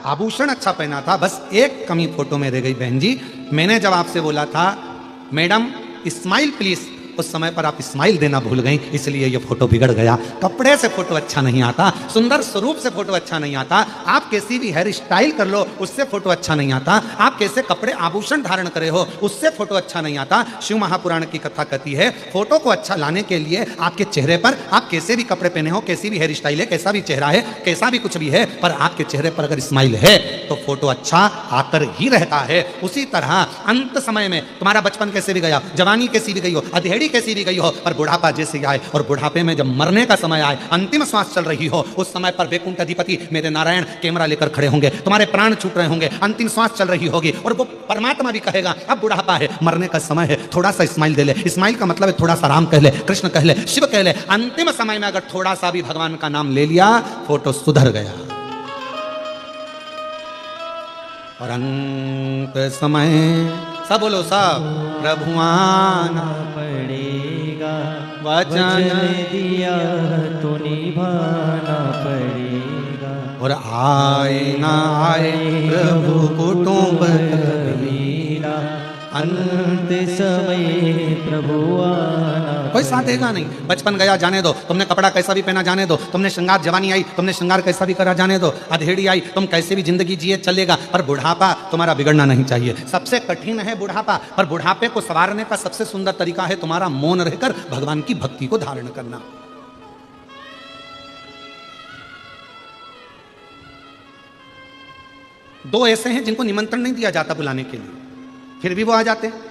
आभूषण अच्छा पहना था, बस एक कमी फोटो में रह गई बहन जी। मैंने जब आपसे बोला था मैडम स्माइल प्लीज, उस समय पर आप स्माइल देना भूल गई, इसलिए ये फोटो बिगड़ गया। कपड़े से फोटो अच्छा नहीं आता, सुंदर स्वरूप से फोटो अच्छा नहीं आता, आप कैसी भी हेयर स्टाइल कर लो उससे फोटो अच्छा नहीं आता, आप कैसे कपड़े आभूषण धारण करे हो उससे फोटो अच्छा नहीं आता। शिव महापुराण की कथा कहती है फोटो को अच्छा लाने के लिए आपके चेहरे पर आप कैसे भी कपड़े पहने हो, कैसी भी हेयर स्टाइल है, कैसा भी चेहरा है, कैसा भी कुछ भी है, पर आपके चेहरे पर अगर स्माइल है तो फोटो अच्छा आकर ही रहता है। उसी तरह अंत समय में तुम्हारा बचपन कैसे भी गया, जवानी कैसी भी गई हो, अधेड़ी कैसी भी गई हो, पर बुढ़ापा जैसे आए और बुढ़ापे में जब मरने का समय आए, अंतिम श्वास चल रही हो, उस समय पर वैकुंठ अधिपति मेरे नारायण कैमरा लेकर खड़े होंगे, तुम्हारे प्राण छूट रहे होंगे, अंतिम श्वास चल रही होगी और वो परमात्मा भी कहेगा अब बुढ़ापा है, मरने का समय है, थोड़ा सा स्माइल दे ले। स्माइल का मतलब है थोड़ा सा राम कह ले, कृष्ण कह ले, शिव कह ले। अंतिम समय में अगर थोड़ा सा भी भगवान का नाम ले लिया, फोटो सुधर गया। और अंत समय सब बोलो सब प्रभु आना पड़ेगा, वचन दिया तो निभाना पड़ेगा। और आए ना आए प्रभु कुटुंब कबीरा, अंत समय प्रभु आना कोई साथ देगा नहीं। बचपन गया जाने दो, तुमने कपड़ा कैसा भी पहना जाने दो, तुमने श्रृंगार, जवानी आई तुमने श्रृंगार कैसा भी करा जाने दो, अधेड़ी आई तुम कैसे भी जिंदगी जिए चलेगा, पर बुढ़ापा तुम्हारा बिगड़ना नहीं चाहिए। सबसे कठिन है बुढ़ापा, पर बुढ़ापे को संवारने का सबसे सुंदर तरीका है तुम्हारा मौन रहकर भगवान की भक्ति को धारण करना। दो ऐसे हैं जिनको निमंत्रण नहीं दिया जाता बुलाने के लिए, फिर भी वो आ जाते हैं।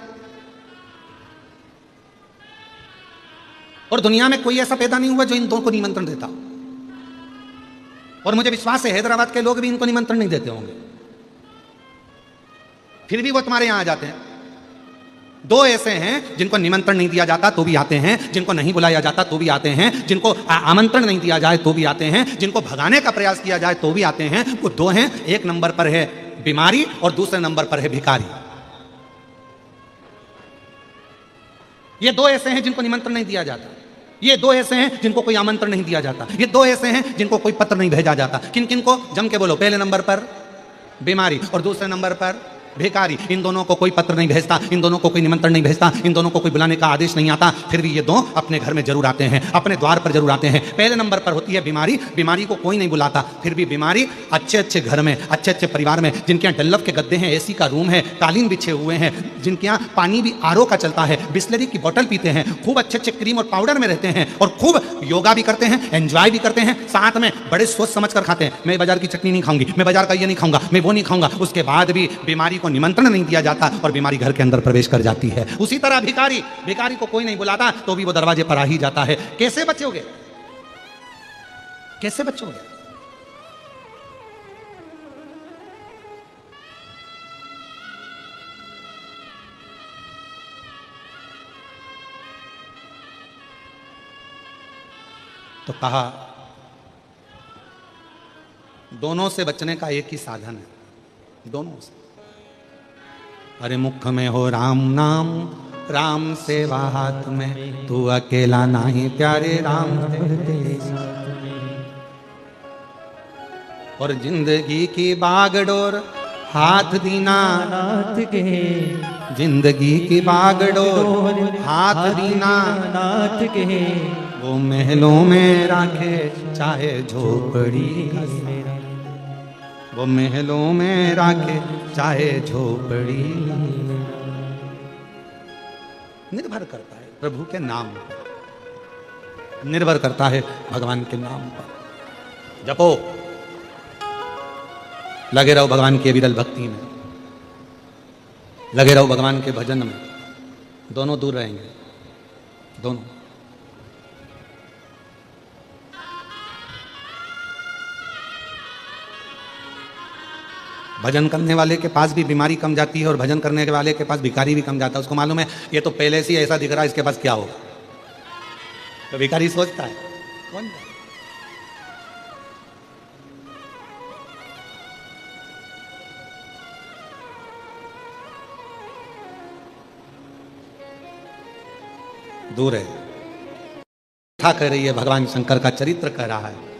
और दुनिया में कोई ऐसा पैदा नहीं हुआ जो इन दो को निमंत्रण देता। और मुझे विश्वास है हैदराबाद के लोग भी इनको निमंत्रण नहीं देते होंगे, फिर भी वो तुम्हारे यहां आ जाते हैं। दो ऐसे हैं जिनको निमंत्रण नहीं दिया जाता तो भी आते हैं, जिनको नहीं बुलाया जाता तो भी आते हैं, जिनको आमंत्रण नहीं दिया जाए तो भी आते हैं, जिनको भगाने का प्रयास किया जाए तो भी आते हैं। वो दो हैं, एक नंबर पर है बीमारी और दूसरे नंबर पर है भिखारी। ये दो ऐसे हैं जिनको निमंत्रण नहीं दिया जाता, ये दो ऐसे हैं जिनको कोई आमंत्रण नहीं दिया जाता, ये दो ऐसे हैं जिनको कोई पत्र नहीं भेजा जाता। किन किन को जम के बोलो। पहले नंबर पर बीमारी और दूसरे नंबर पर भिखारी। इन दोनों को कोई पत्र नहीं भेजता, इन दोनों को कोई निमंत्रण नहीं भेजता, इन दोनों को कोई बुलाने का आदेश नहीं आता, फिर भी ये दो अपने घर में जरूर आते हैं, अपने द्वार पर जरूर आते हैं। पहले नंबर पर होती है बीमारी। बीमारी को कोई नहीं बुलाता, फिर भी बीमारी अच्छे अच्छे घर में, अच्छे अच्छे परिवार में, जिनके यहाँ डल्लफ के गद्दे हैं, एसी का रूम है, कालीन बिछे हुए हैं, जिनके यहाँ पानी भी आरओ का चलता है, बिस्लरी की बोतल पीते हैं, खूब अच्छे अच्छे क्रीम और पाउडर में रहते हैं और खूब योगा भी करते हैं, एंजॉय भी करते हैं, साथ में बड़े सोच समझ कर खाते हैं। मैं बाजार की चटनी नहीं खाऊंगी, मैं बाजार का ये नहीं खाऊंगा, मैं वो नहीं खाऊंगा। उसके बाद भी बीमारी को निमंत्रण नहीं दिया जाता और बीमारी घर के अंदर प्रवेश कर जाती है। उसी तरह भिखारी, भिखारी को कोई नहीं बुलाता तो भी वो दरवाजे पर आ ही जाता है। कैसे बचोगे, कैसे बचोगे? तो कहा दोनों से बचने का एक ही साधन है, दोनों से। अरे मुख में हो राम नाम, राम सेवा हाथ में, तू अकेला नहीं प्यारे राम तेरे साथ में। और जिंदगी की बागडोर हाथ दीना नाथ के, जिंदगी की बागडोर हाथ दीना नाथ के। वो महलों में राखे चाहे झोपड़ी, वो महलों में राखे चाहे झोपड़ी। निर्भर करता है प्रभु के नाम पर, निर्भर करता है भगवान के नाम पर। जपो, लगे रहो भगवान की विरल भक्ति में, लगे रहो भगवान के भजन में, दोनों दूर रहेंगे, दोनों। भजन करने वाले के पास भी बीमारी कम जाती है और भजन करने वाले के पास भिखारी भी कम जाता है। उसको मालूम है ये तो पहले से ही ऐसा दिख रहा है, इसके पास क्या होगा। तो भिखारी सोचता है कौन दूर है। कथा कह रही है, भगवान शंकर का चरित्र कह रहा है।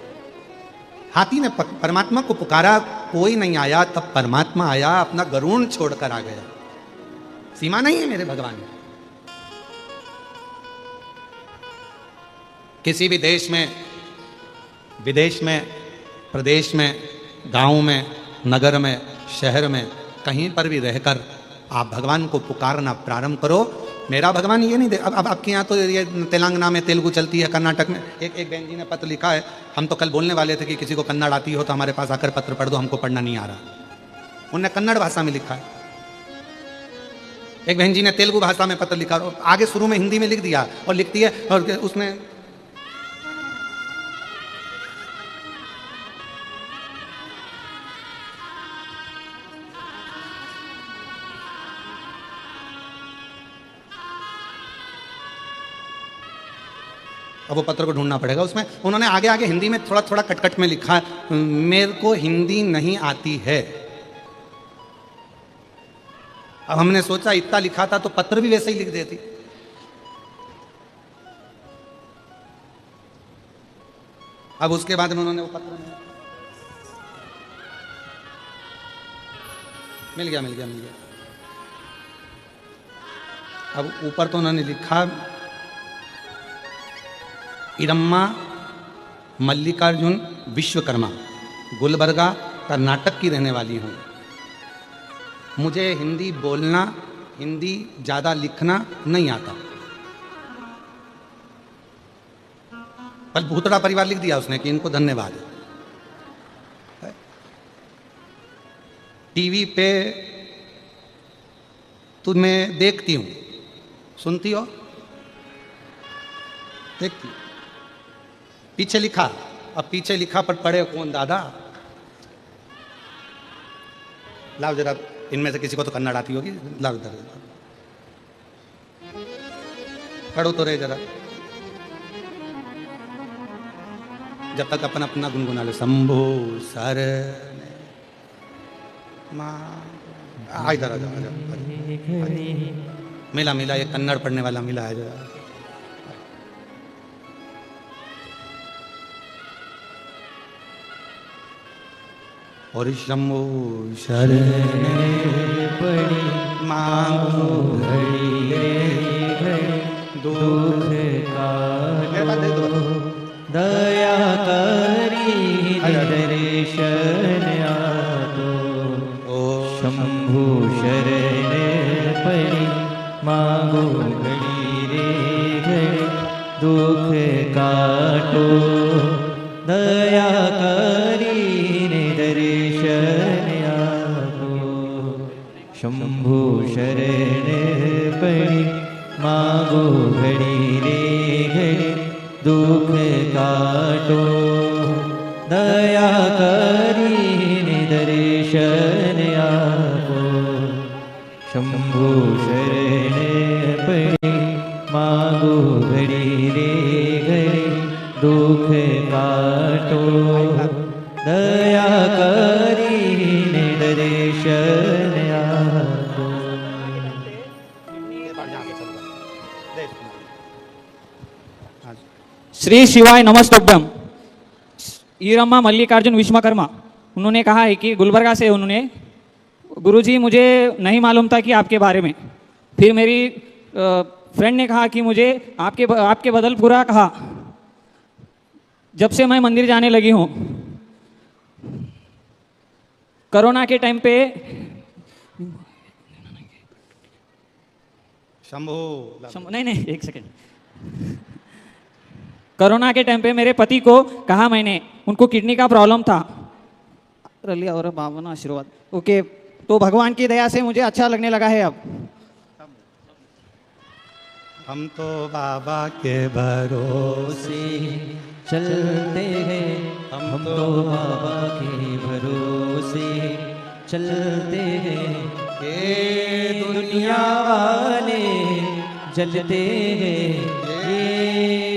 हाथी ने परमात्मा को पुकारा, कोई नहीं आया, तब परमात्मा आया, अपना गरुण छोड़कर आ गया। सीमा नहीं है मेरे भगवान की। किसी भी देश में, विदेश में, प्रदेश में, गांव में, नगर में, शहर में, कहीं पर भी रहकर आप भगवान को पुकारना प्रारंभ करो। मेरा भगवान ये नहीं दे। अब आपके यहाँ तो ये तेलंगाना में तेलुगु चलती है, कर्नाटक में। एक बहन जी ने पत्र लिखा है, हम तो कल बोलने वाले थे कि किसी को कन्नड़ आती हो तो हमारे पास आकर पत्र पढ़ दो, हमको पढ़ना नहीं आ रहा। उनने कन्नड़ भाषा में लिखा है। एक बहन जी ने तेलुगु भाषा में पत्र लिखा, और आगे शुरू में हिंदी में लिख दिया, और लिखती है और उसने अब वो पत्र को ढूंढना पड़ेगा। उसमें उन्होंने आगे आगे हिंदी में थोड़ा थोड़ा कट में लिखा, मेरे को हिंदी नहीं आती है। अब हमने सोचा इतना लिखा था तो पत्र भी वैसे ही लिख देती। अब उसके बाद उन्होंने वो पत्र मिल गया। अब ऊपर तो उन्होंने लिखा, इरम्मा मल्लिकार्जुन विश्वकर्मा, गुलबर्गा कर्नाटक की रहने वाली हूँ। मुझे हिंदी बोलना, हिंदी ज़्यादा लिखना नहीं आता। पर भूतड़ा परिवार लिख दिया उसने कि इनको धन्यवाद। टीवी पे तुम्हें देखती हूँ, सुनती हो, देखती। पीछे लिखा, अब पीछे लिखा पर पढ़े कौन दादा। लाओ जरा, इनमें से किसी को तो कन्नड़ आती होगी, लाओ इधर पढ़ो तो रहे जरा, जब तक अपन अपना गुनगुना लो। शंभो सर इधर आ जाओ, मिला ये कन्नड़ पढ़ने वाला मिला है जरा। और शंभो शरण पड़ी मांगो घड़ी दुख का दया करी दर्शन आतो। शंभु शरण पड़ी मांगो घड़ी रे घड़ी दुख काटो। दया करी दर्शन आतो। शंभु शरण पड़ी मांगो घड़ी रे घड़ी दुख काटो। दया करी दर्शन आपो। शंभु शरण पड़ी मांगो घड़ी रे घड़ी दुख काटो। दया करी दर्शन आपो। श्री शिवाय नमस्तुभ्यम। ईरम्मा मल्लिकार्जुन विश्वकर्मा, उन्होंने कहा है कि गुलबर्गा से उन्होंने, गुरुजी मुझे नहीं मालूम था कि आपके बारे में। फिर मेरी फ्रेंड ने कहा कि मुझे आपके बदल पूरा कहा। जब से मैं मंदिर जाने लगी हूँ, कोरोना के टाइम पे नहीं एक सेकेंड। कोरोना के टाइम पे मेरे पति को कहा मैंने, उनको किडनी का प्रॉब्लम था। रलिया और बाबा ना आशीर्वाद। ओके, तो भगवान की दया से मुझे अच्छा लगने लगा है अब। हम तो बाबा के भरोसे चलते हैं, हम तो बाबा के भरोसे चलते हैं। ये दुनिया वाले जलते हैं, ये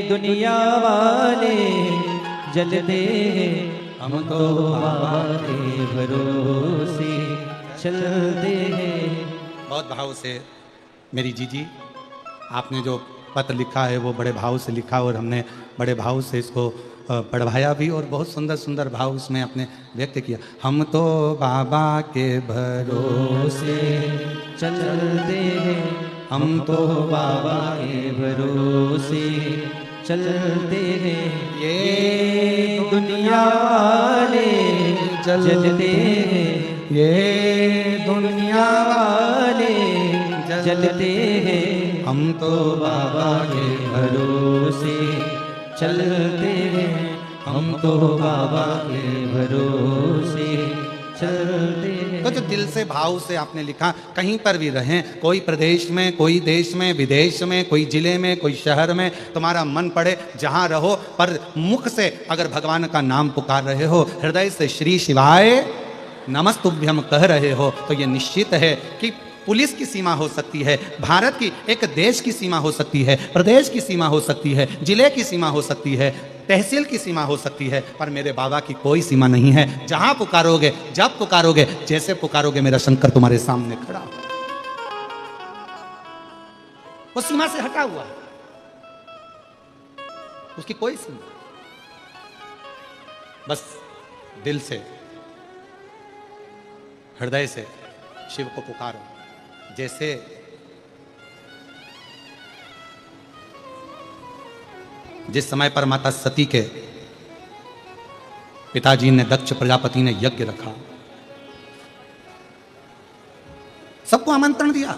दुनिया वाले जलते हैं। हम तो बाबा के भरोसे चलते हैं। बहुत भाव से मेरी जीजी, आपने जो पत्र लिखा है वो बड़े भाव से लिखा और हमने बड़े भाव से इसको पढ़वाया भी और बहुत सुंदर सुंदर भाव उसमें अपने व्यक्त किया। हम तो बाबा के भरोसे चलते हैं, हम तो बाबा के भरोसे चलते हैं। ये दुनिया वाले जलते हैं, ये दुनिया वाले जलते हैं। हम तो बाबा के भरोसे चलते हैं, हम तो बाबा के भरोसे चलते हैं। तो जो दिल से भाव से आपने लिखा, कहीं पर भी रहें, कोई प्रदेश में, कोई देश में, विदेश में, कोई जिले में, कोई शहर में, तुम्हारा मन पड़े जहां रहो, पर मुख से अगर भगवान का नाम पुकार रहे हो, हृदय से श्री शिवाय नमस्तुभ्यम कह रहे हो, तो ये निश्चित है कि पुलिस की सीमा हो सकती है, भारत की एक देश की सीमा हो सकती है, प्रदेश की सीमा हो सकती है, जिले की सीमा हो सकती है, तहसील की सीमा हो सकती है, पर मेरे बाबा की कोई सीमा नहीं है। जहां पुकारोगे, जब पुकारोगे, जैसे पुकारोगे, मेरा शंकर तुम्हारे सामने खड़ा हो। वो सीमा से हटा हुआ है, उसकी कोई सीमा। बस दिल से, हृदय से शिव को पुकारो। जैसे जिस समय पर माता सती के पिताजी ने, दक्ष प्रजापति ने यज्ञ रखा, सबको आमंत्रण दिया,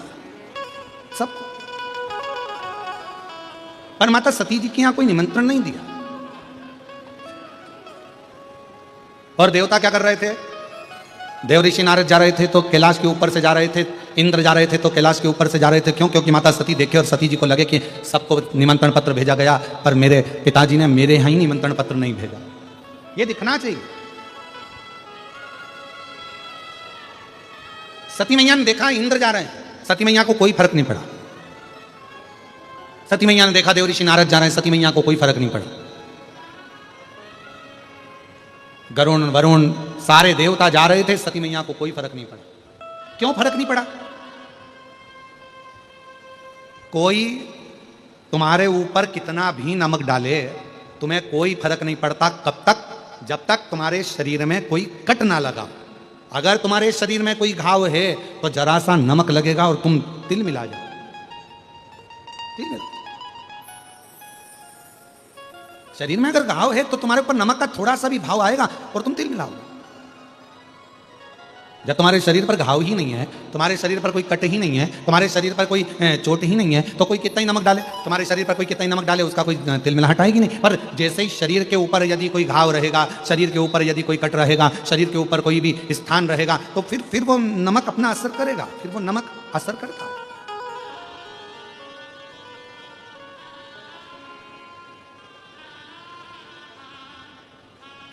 सब, पर माता सती जी के यहां कोई निमंत्रण नहीं दिया। और देवता क्या कर रहे थे? देव ऋषि नारद जा रहे थे तो कैलाश के ऊपर से जा रहे थे, इंद्र जा रहे थे तो कैलाश के ऊपर से जा रहे थे। क्यों? क्योंकि माता सती देखे और सती जी को लगे कि सबको निमंत्रण पत्र भेजा गया, पर मेरे पिताजी ने मेरे यहाँ ही निमंत्रण पत्र नहीं भेजा। ये दिखना चाहिए। सती मैया ने देखा इंद्र जा रहे हैं, सती मैया को कोई फर्क नहीं पड़ा। सती मैया ने देखा देव ऋषि नारद जा रहे हैं, सती मैया को कोई फर्क नहीं पड़ा। गरुण वरुण सारे देवता जा रहे थे, सती मैया को कोई फर्क नहीं पड़ा। क्यों फर्क नहीं पड़ा? कोई तुम्हारे ऊपर कितना भी नमक डाले, तुम्हें कोई फर्क नहीं पड़ता। कब तक? जब तक तुम्हारे शरीर में कोई कट ना लगा। अगर तुम्हारे शरीर में कोई घाव है तो जरा सा नमक लगेगा और तुम तिल मिला जाओ। तिल मिला। शरीर में अगर घाव है तो तुम्हारे ऊपर नमक का थोड़ा सा भी भाव आएगा और तुम तिल मिलाओगे। जब तुम्हारे शरीर पर घाव ही नहीं है, तुम्हारे शरीर पर कोई कट ही नहीं है, तुम्हारे शरीर पर कोई चोट ही नहीं है, तो कोई कितना ही नमक डाले, तुम्हारे शरीर पर कोई कितना ही नमक डाले, उसका कोई तिल मिलाहट आएगी नहीं। पर जैसे ही शरीर के ऊपर यदि कोई घाव रहेगा, शरीर के ऊपर यदि कोई कट रहेगा, शरीर के ऊपर कोई भी स्थान रहेगा, तो फिर वो नमक अपना असर करेगा, फिर वो नमक असर करता है।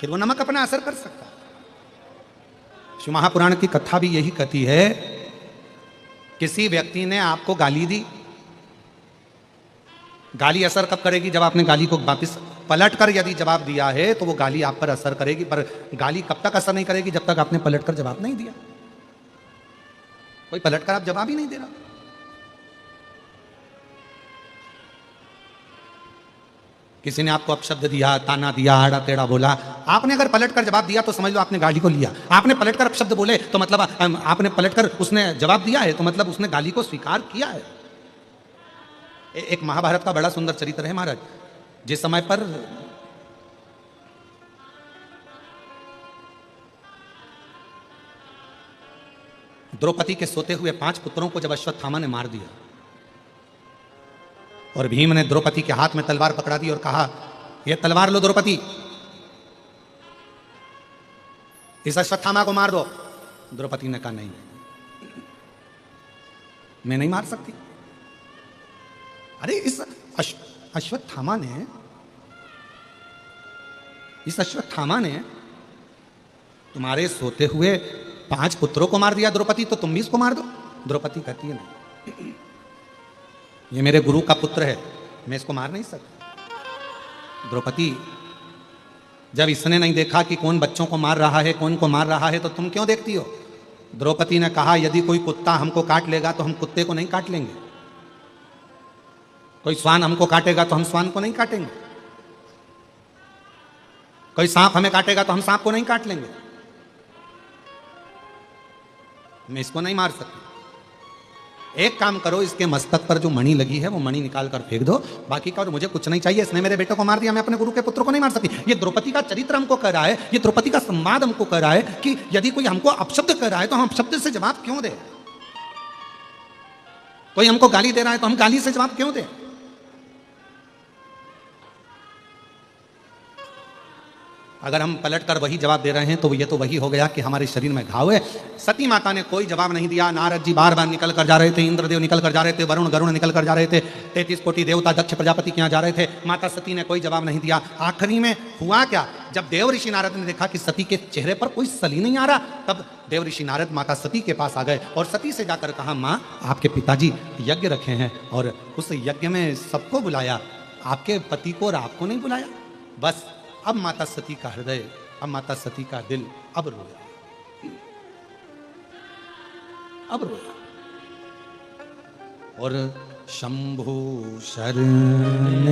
फिर वो नमक अपना असर कर सकता है। शिव महापुराण की कथा भी यही कहती है, किसी व्यक्ति ने आपको गाली दी, गाली असर कब करेगी? जब आपने गाली को वापस पलट कर यदि जवाब दिया है तो वो गाली आप पर असर करेगी। पर गाली कब तक असर नहीं करेगी? जब तक आपने पलट कर जवाब नहीं दिया। कोई पलट कर आप जवाब ही नहीं दे रहा। किसी ने आपको अपशब्द दिया, ताना दिया, आड़ा टेढ़ा बोला, आपने अगर पलटकर जवाब दिया तो समझ लो आपने गाली को लिया। आपने पलटकर अपशब्द बोले तो मतलब आपने पलटकर उसने जवाब दिया है, तो मतलब उसने गाली को स्वीकार किया है। एक महाभारत का बड़ा सुंदर चरित्र है महाराज। जिस समय पर द्रौपदी के सोते हुए 5 पुत्रों को जब अश्वत्थामा ने मार दिया और भीम ने द्रौपदी के हाथ में तलवार पकड़ा दी और कहा, ये तलवार लो द्रौपदी, इस अश्वत्थामा को मार दो। द्रौपदी ने कहा, नहीं, मैं नहीं मार सकती। अरे इस अश्वत्थामा ने तुम्हारे सोते हुए 5 पुत्रों को मार दिया द्रौपदी, तो तुम भी इसको मार दो। द्रौपदी कहती है, नहीं, ये मेरे गुरु का पुत्र है, मैं इसको मार नहीं सकती। द्रौपदी, जब इसने नहीं देखा कि कौन बच्चों को मार रहा है, कौन को मार रहा है, तो तुम क्यों देखती हो? द्रौपदी ने कहा, यदि कोई कुत्ता हमको काट लेगा तो हम कुत्ते को नहीं काट लेंगे। कोई श्वान हमको काटेगा तो हम श्वान को नहीं काटेंगे, कोई सांप हमें काटेगा तो हम सांप को नहीं काट लेंगे। मैं इसको नहीं मार सकती। एक काम करो, इसके मस्तक पर जो मणि लगी है वो मणि निकाल कर फेंक दो, बाकी का और मुझे कुछ नहीं चाहिए। इसने मेरे बेटे को मार दिया, मैं अपने गुरु के पुत्र को नहीं मार सकती। ये द्रौपदी का चरित्र हमको कह रहा है, ये द्रौपदी का संवाद हमको कह रहा है कि यदि कोई हमको अपशब्द कर रहा है तो हम अपशब्द से जवाब क्यों दें? कोई हमको गाली दे रहा है तो हम गाली से जवाब क्यों दें? अगर हम पलटकर वही जवाब दे रहे हैं तो ये तो वही हो गया कि हमारे शरीर में घाव है। सती माता ने कोई जवाब नहीं दिया। नारद जी बार बार निकल कर जा रहे थे, इंद्रदेव निकल कर जा रहे थे, वरुण गरुण निकल कर जा रहे थे, 33 कोटि देवता दक्ष प्रजापति के यहाँ जा रहे थे। माता सती ने कोई जवाब नहीं दिया। आखिरी में हुआ क्या, जब देव ऋषि नारद ने देखा कि सती के चेहरे पर कोई सली नहीं आ रहा, तब देव ऋषि नारद माता सती के पास आ गए और सती से जाकर कहा, माँ आपके पिताजी यज्ञ रखे हैं और उस यज्ञ में सबको बुलाया, आपके पति को और आपको नहीं बुलाया। बस अब माता सती का हृदय, अब माता सती का दिल अब रोया, अब रोया। और शंभु शरण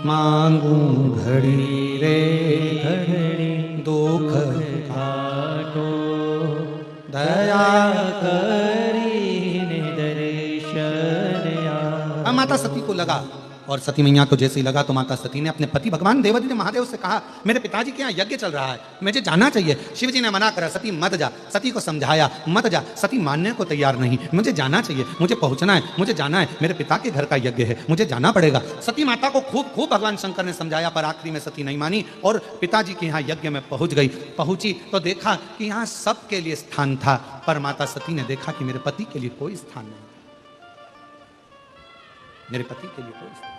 मांगू घड़ी रे घड़ी, दुख काटो दया करी दर्शन आ। अब माता सती को लगा, और सती मैया को जैसे ही लगा तो माता सती ने अपने पति भगवान देवादिदेव महादेव से कहा, मेरे पिताजी के यहाँ यज्ञ चल रहा है, मुझे जाना चाहिए। शिव जी ने मना करा, सती मत जा। सती को समझाया, मत जा। सती मानने को तैयार नहीं, मुझे जाना चाहिए, मुझे पहुंचना है, मुझे जाना है, मेरे पिता के घर का यज्ञ है, मुझे जाना पड़ेगा। सती माता को खूब खूब भगवान शंकर ने समझाया, पर आखिरी में सती नहीं मानी और पिताजी के यहाँ यज्ञ में पहुंच गई। पहुंची तो देखा कि यहाँ सबके लिए स्थान था, पर माता सती ने देखा कि मेरे पति के लिए कोई स्थान नहीं, मेरे पति के लिए कोई स्थान।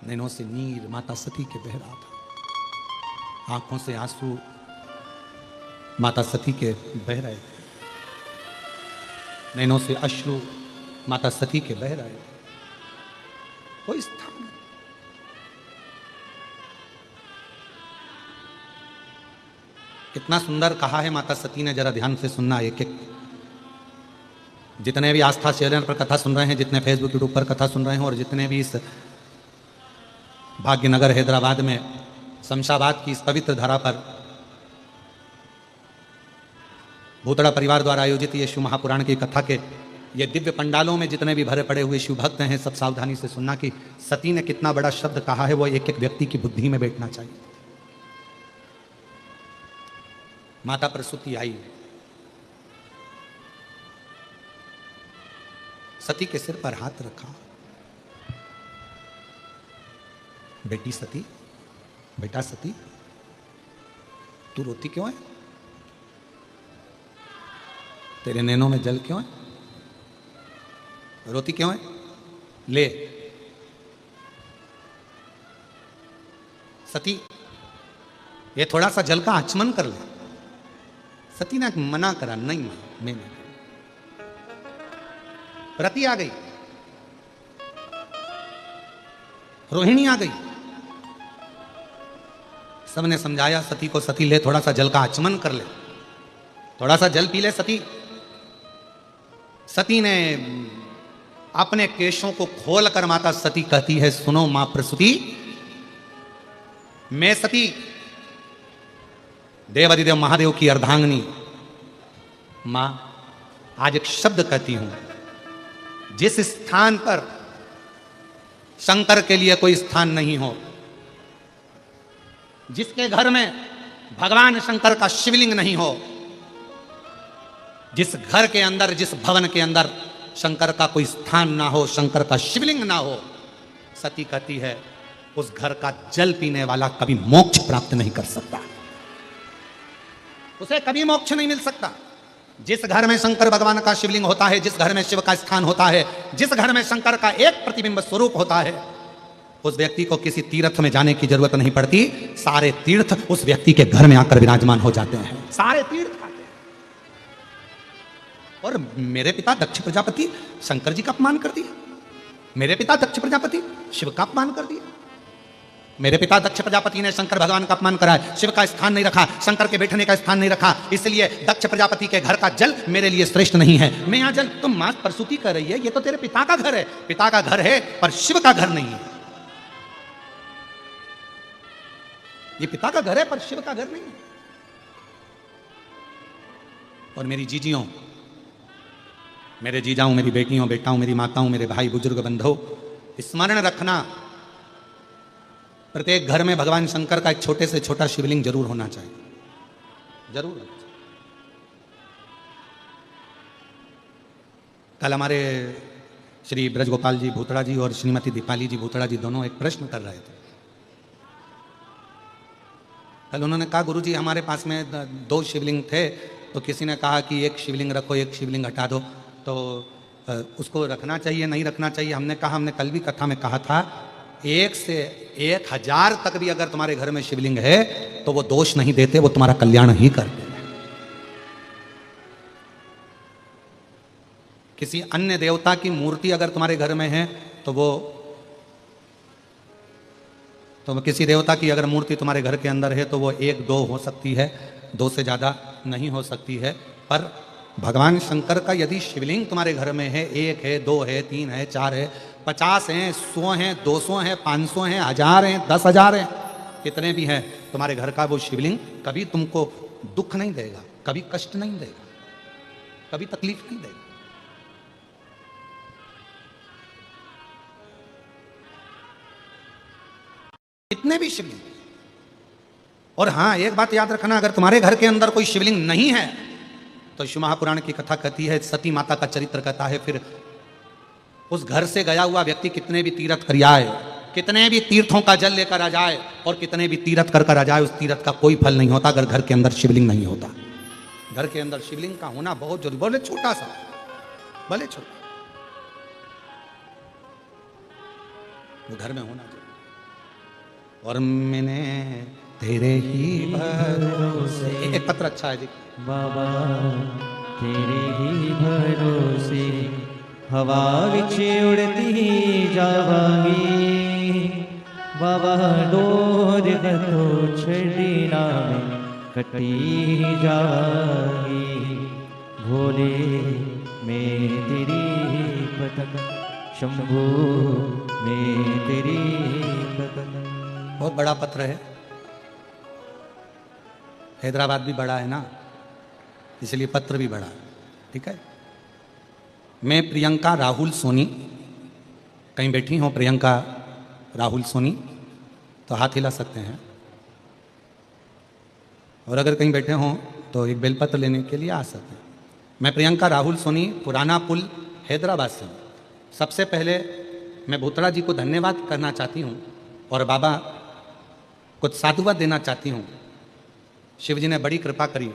नैनों से नीर माता सती के बह रहा था, आंखों से आंसू माता सती के बह रहे थे, नैनों से अश्रु माता सती के बह रहे थे। कोई स्थान नहीं। कितना सुंदर कहा है माता सती ने, जरा ध्यान से सुनना। एक एक जितने भी आस्था चैनल पर कथा सुन रहे हैं, जितने फेसबुक यूट्यूब पर कथा सुन रहे हैं, और जितने भी इस भाग्यनगर हैदराबाद में शमशाबाद की इस पवित्र धरा पर भूतड़ा परिवार द्वारा आयोजित ये शिव महापुराण की कथा के ये दिव्य पंडालों में जितने भी भरे पड़े हुए शिव भक्त हैं, सब सावधानी से सुनना कि सती ने कितना बड़ा शब्द कहा है, वो एक एक व्यक्ति की बुद्धि में बैठना चाहिए। माता प्रसूति आई, सती के सिर पर हाथ रखा, बेटी सती, बेटा सती, तू रोती क्यों है? तेरे नैनों में जल क्यों है? रोती क्यों है? ले सती, ये थोड़ा सा जल का आचमन कर ले। सती ने मना करा, नहीं मैं नहीं। रति आ गई, रोहिणी आ गई, सबने समझाया सती को, सती ले थोड़ा सा जल का आचमन कर ले, थोड़ा सा जल पी ले सती। सती ने अपने केशों को खोलकर माता सती कहती है, सुनो मां प्रसूति, मैं सती देवादिदेव महादेव की अर्धांगिनी मां आज एक शब्द कहती हूं, जिस स्थान पर शंकर के लिए कोई स्थान नहीं हो, जिसके घर में भगवान शंकर का शिवलिंग नहीं हो, जिस घर के अंदर, जिस भवन के अंदर शंकर का कोई स्थान ना हो, शंकर का शिवलिंग ना हो, सती कहती है उस घर का जल पीने वाला कभी मोक्ष प्राप्त नहीं कर सकता, उसे कभी मोक्ष नहीं मिल सकता। जिस घर में शंकर भगवान का शिवलिंग होता है, जिस घर में शिव का स्थान होता है, जिस घर में शंकर का एक प्रतिबिंब स्वरूप होता है, उस व्यक्ति को किसी तीर्थ में जाने की जरूरत नहीं पड़ती। सारे तीर्थ उस व्यक्ति के घर में आकर विराजमान हो जाते हैं, सारे तीर्थ आते हैं। और मेरे पिता दक्ष प्रजापति शंकर जी का अपमान कर दिया, मेरे पिता दक्ष प्रजापति शिव का अपमान कर दिया। मेरे पिता दक्ष प्रजापति ने शंकर भगवान का अपमान करा है, शिव का स्थान नहीं रखा, शंकर के बैठने का स्थान नहीं रखा, इसलिए दक्ष प्रजापति के घर का जल मेरे लिए श्रेष्ठ नहीं है। मैं यहाँ जल, तुम मां प्रसूति कर रही है, ये तो तेरे पिता का घर है, पिता का घर है पर शिव का घर नहीं है। ये पिता का घर है पर शिव का घर नहीं है। और मेरी जीजियों, मेरे जीजाओं, मेरी बेटियों, बेटाओं, मेरी माताओं, मेरे भाई बुजुर्ग बंधुओं, स्मरण रखना, प्रत्येक घर में भगवान शंकर का एक छोटे से छोटा शिवलिंग जरूर होना चाहिए, जरूर होना चाहिए। कल हमारे श्री ब्रजगोपाल जी भूतड़ा जी और श्रीमती दीपाली जी भूतड़ा जी दोनों एक प्रश्न कर रहे थे। कल उन्होंने कहा, गुरुजी हमारे पास में 2 शिवलिंग थे, तो किसी ने कहा कि एक शिवलिंग रखो, एक शिवलिंग हटा दो, तो उसको रखना चाहिए नहीं रखना चाहिए। हमने कहा, हमने कल भी कथा में कहा था, 1 से 1000 तक भी अगर तुम्हारे घर में शिवलिंग है तो वो दोष नहीं देते, वो तुम्हारा कल्याण ही करते हैं। किसी अन्य देवता की मूर्ति अगर तुम्हारे घर में है तो किसी देवता की अगर मूर्ति तुम्हारे घर के अंदर है तो वो 1-2 हो सकती है, 2 से ज़्यादा नहीं हो सकती है। पर भगवान शंकर का यदि शिवलिंग तुम्हारे घर में है, 1 है, 2 है, 3 है, 4 है, 50 हैं, 100 हैं, 200 हैं, 500 हैं, 1000 हैं, 10,000 हैं, कितने भी हैं, तुम्हारे घर का वो शिवलिंग कभी तुमको दुख नहीं देगा, कभी कष्ट नहीं देगा, कभी तकलीफ नहीं देगा। कितने भी शिवलिंग। और हाँ, एक बात याद रखना, अगर तुम्हारे घर के अंदर कोई शिवलिंग नहीं है तो शिव महापुराण की कथा कहती है, सती माता का चरित्र कहता है, फिर उस घर से गया हुआ व्यक्ति कितने भी तीर्थ कर आए, कितने भी तीर्थों का जल लेकर आ जाए और कितने भी तीर्थ कर आ जाए, उस तीर्थ का कोई फल नहीं होता अगर घर के अंदर शिवलिंग नहीं होता। घर के अंदर शिवलिंग का होना बहुत जरूरी, भले छोटा सा, भले छोटा, वो घर में होना चाहिए। और मैंने तेरे ही भरोसे, एक पत्र अच्छा है जी, बाबा तेरे ही भरोसे हवा विच उड़ती जावांगी, बाबा डोर दो छड़ी नाम कटी जावांगी, भोले मैं तेरी पतंग, शंभू मैं तेरी पतंग। बहुत बड़ा पत्र है, हैदराबाद भी बड़ा है ना, इसलिए पत्र भी बड़ा है, ठीक है। मैं प्रियंका राहुल सोनी, कहीं बैठी हो प्रियंका राहुल सोनी तो हाथ हिला सकते हैं, और अगर कहीं बैठे हों तो एक बेलपत्र लेने के लिए आ सकते हैं। मैं प्रियंका राहुल सोनी, पुराना पुल, हैदराबाद से हूँ। सबसे पहले मैं भूतड़ा जी को धन्यवाद करना चाहती हूँ और बाबा कुछ साधुवाद देना चाहती हूँ। शिव जी ने बड़ी कृपा करी,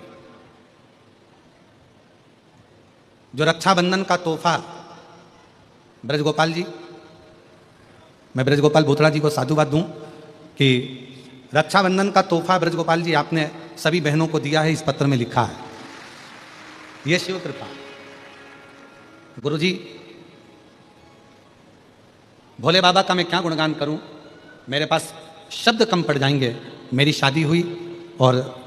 जो रक्षाबंधन का तोहफा ब्रजगोपाल जी, मैं ब्रजगोपाल भूतड़ा जी को साधुवाद दूं कि रक्षाबंधन का तोहफा ब्रजगोपाल जी आपने सभी बहनों को दिया है, इस पत्र में लिखा है। यह शिव कृपा। गुरु जी, भोले बाबा का मैं क्या गुणगान करूं, मेरे पास शब्द कम पड़ जाएंगे। मेरी शादी हुई और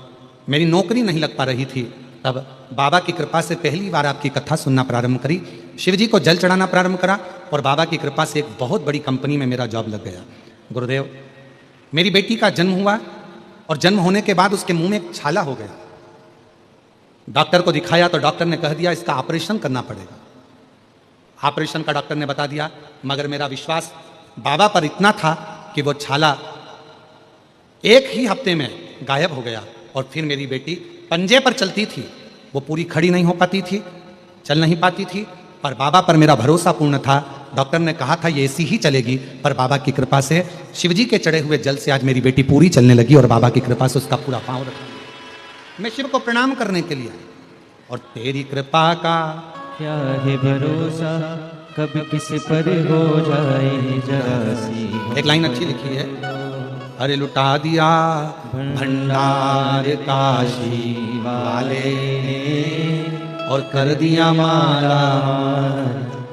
मेरी नौकरी नहीं लग पा रही थी, तब बाबा की कृपा से पहली बार आपकी कथा सुनना प्रारंभ करी, शिव जी को जल चढ़ाना प्रारंभ करा और बाबा की कृपा से एक बहुत बड़ी कंपनी में मेरा जॉब लग गया। गुरुदेव, मेरी बेटी का जन्म हुआ और जन्म होने के बाद उसके मुंह में एक छाला हो गया। डॉक्टर को दिखाया तो डॉक्टर ने कह दिया इसका ऑपरेशन करना पड़ेगा। ऑपरेशन का डॉक्टर ने बता दिया, मगर मेरा विश्वास बाबा पर इतना था कि वो छाला 1 ही हफ्ते में गायब हो गया और फिर मेरी बेटी पंजे पर चलती थी, वो पूरी खड़ी नहीं हो पाती थी, चल नहीं पाती थी, पर बाबा पर मेरा भरोसा पूर्ण था। डॉक्टर ने कहा था ये ऐसी ही चलेगी, पर बाबा की कृपा से शिवजी के चढ़े हुए जल से आज मेरी बेटी पूरी चलने लगी और बाबा की कृपा से उसका पूरा पांव रखा। मैं शिव को प्रणाम करने के लिए, और तेरी कृपा का क्या है भरोसा, कब किस पर हो जाए जरा सी। एक लाइन अच्छी लिखी है, अरे लुटा दिया भंडार काशी वाले ने और कर दिया माला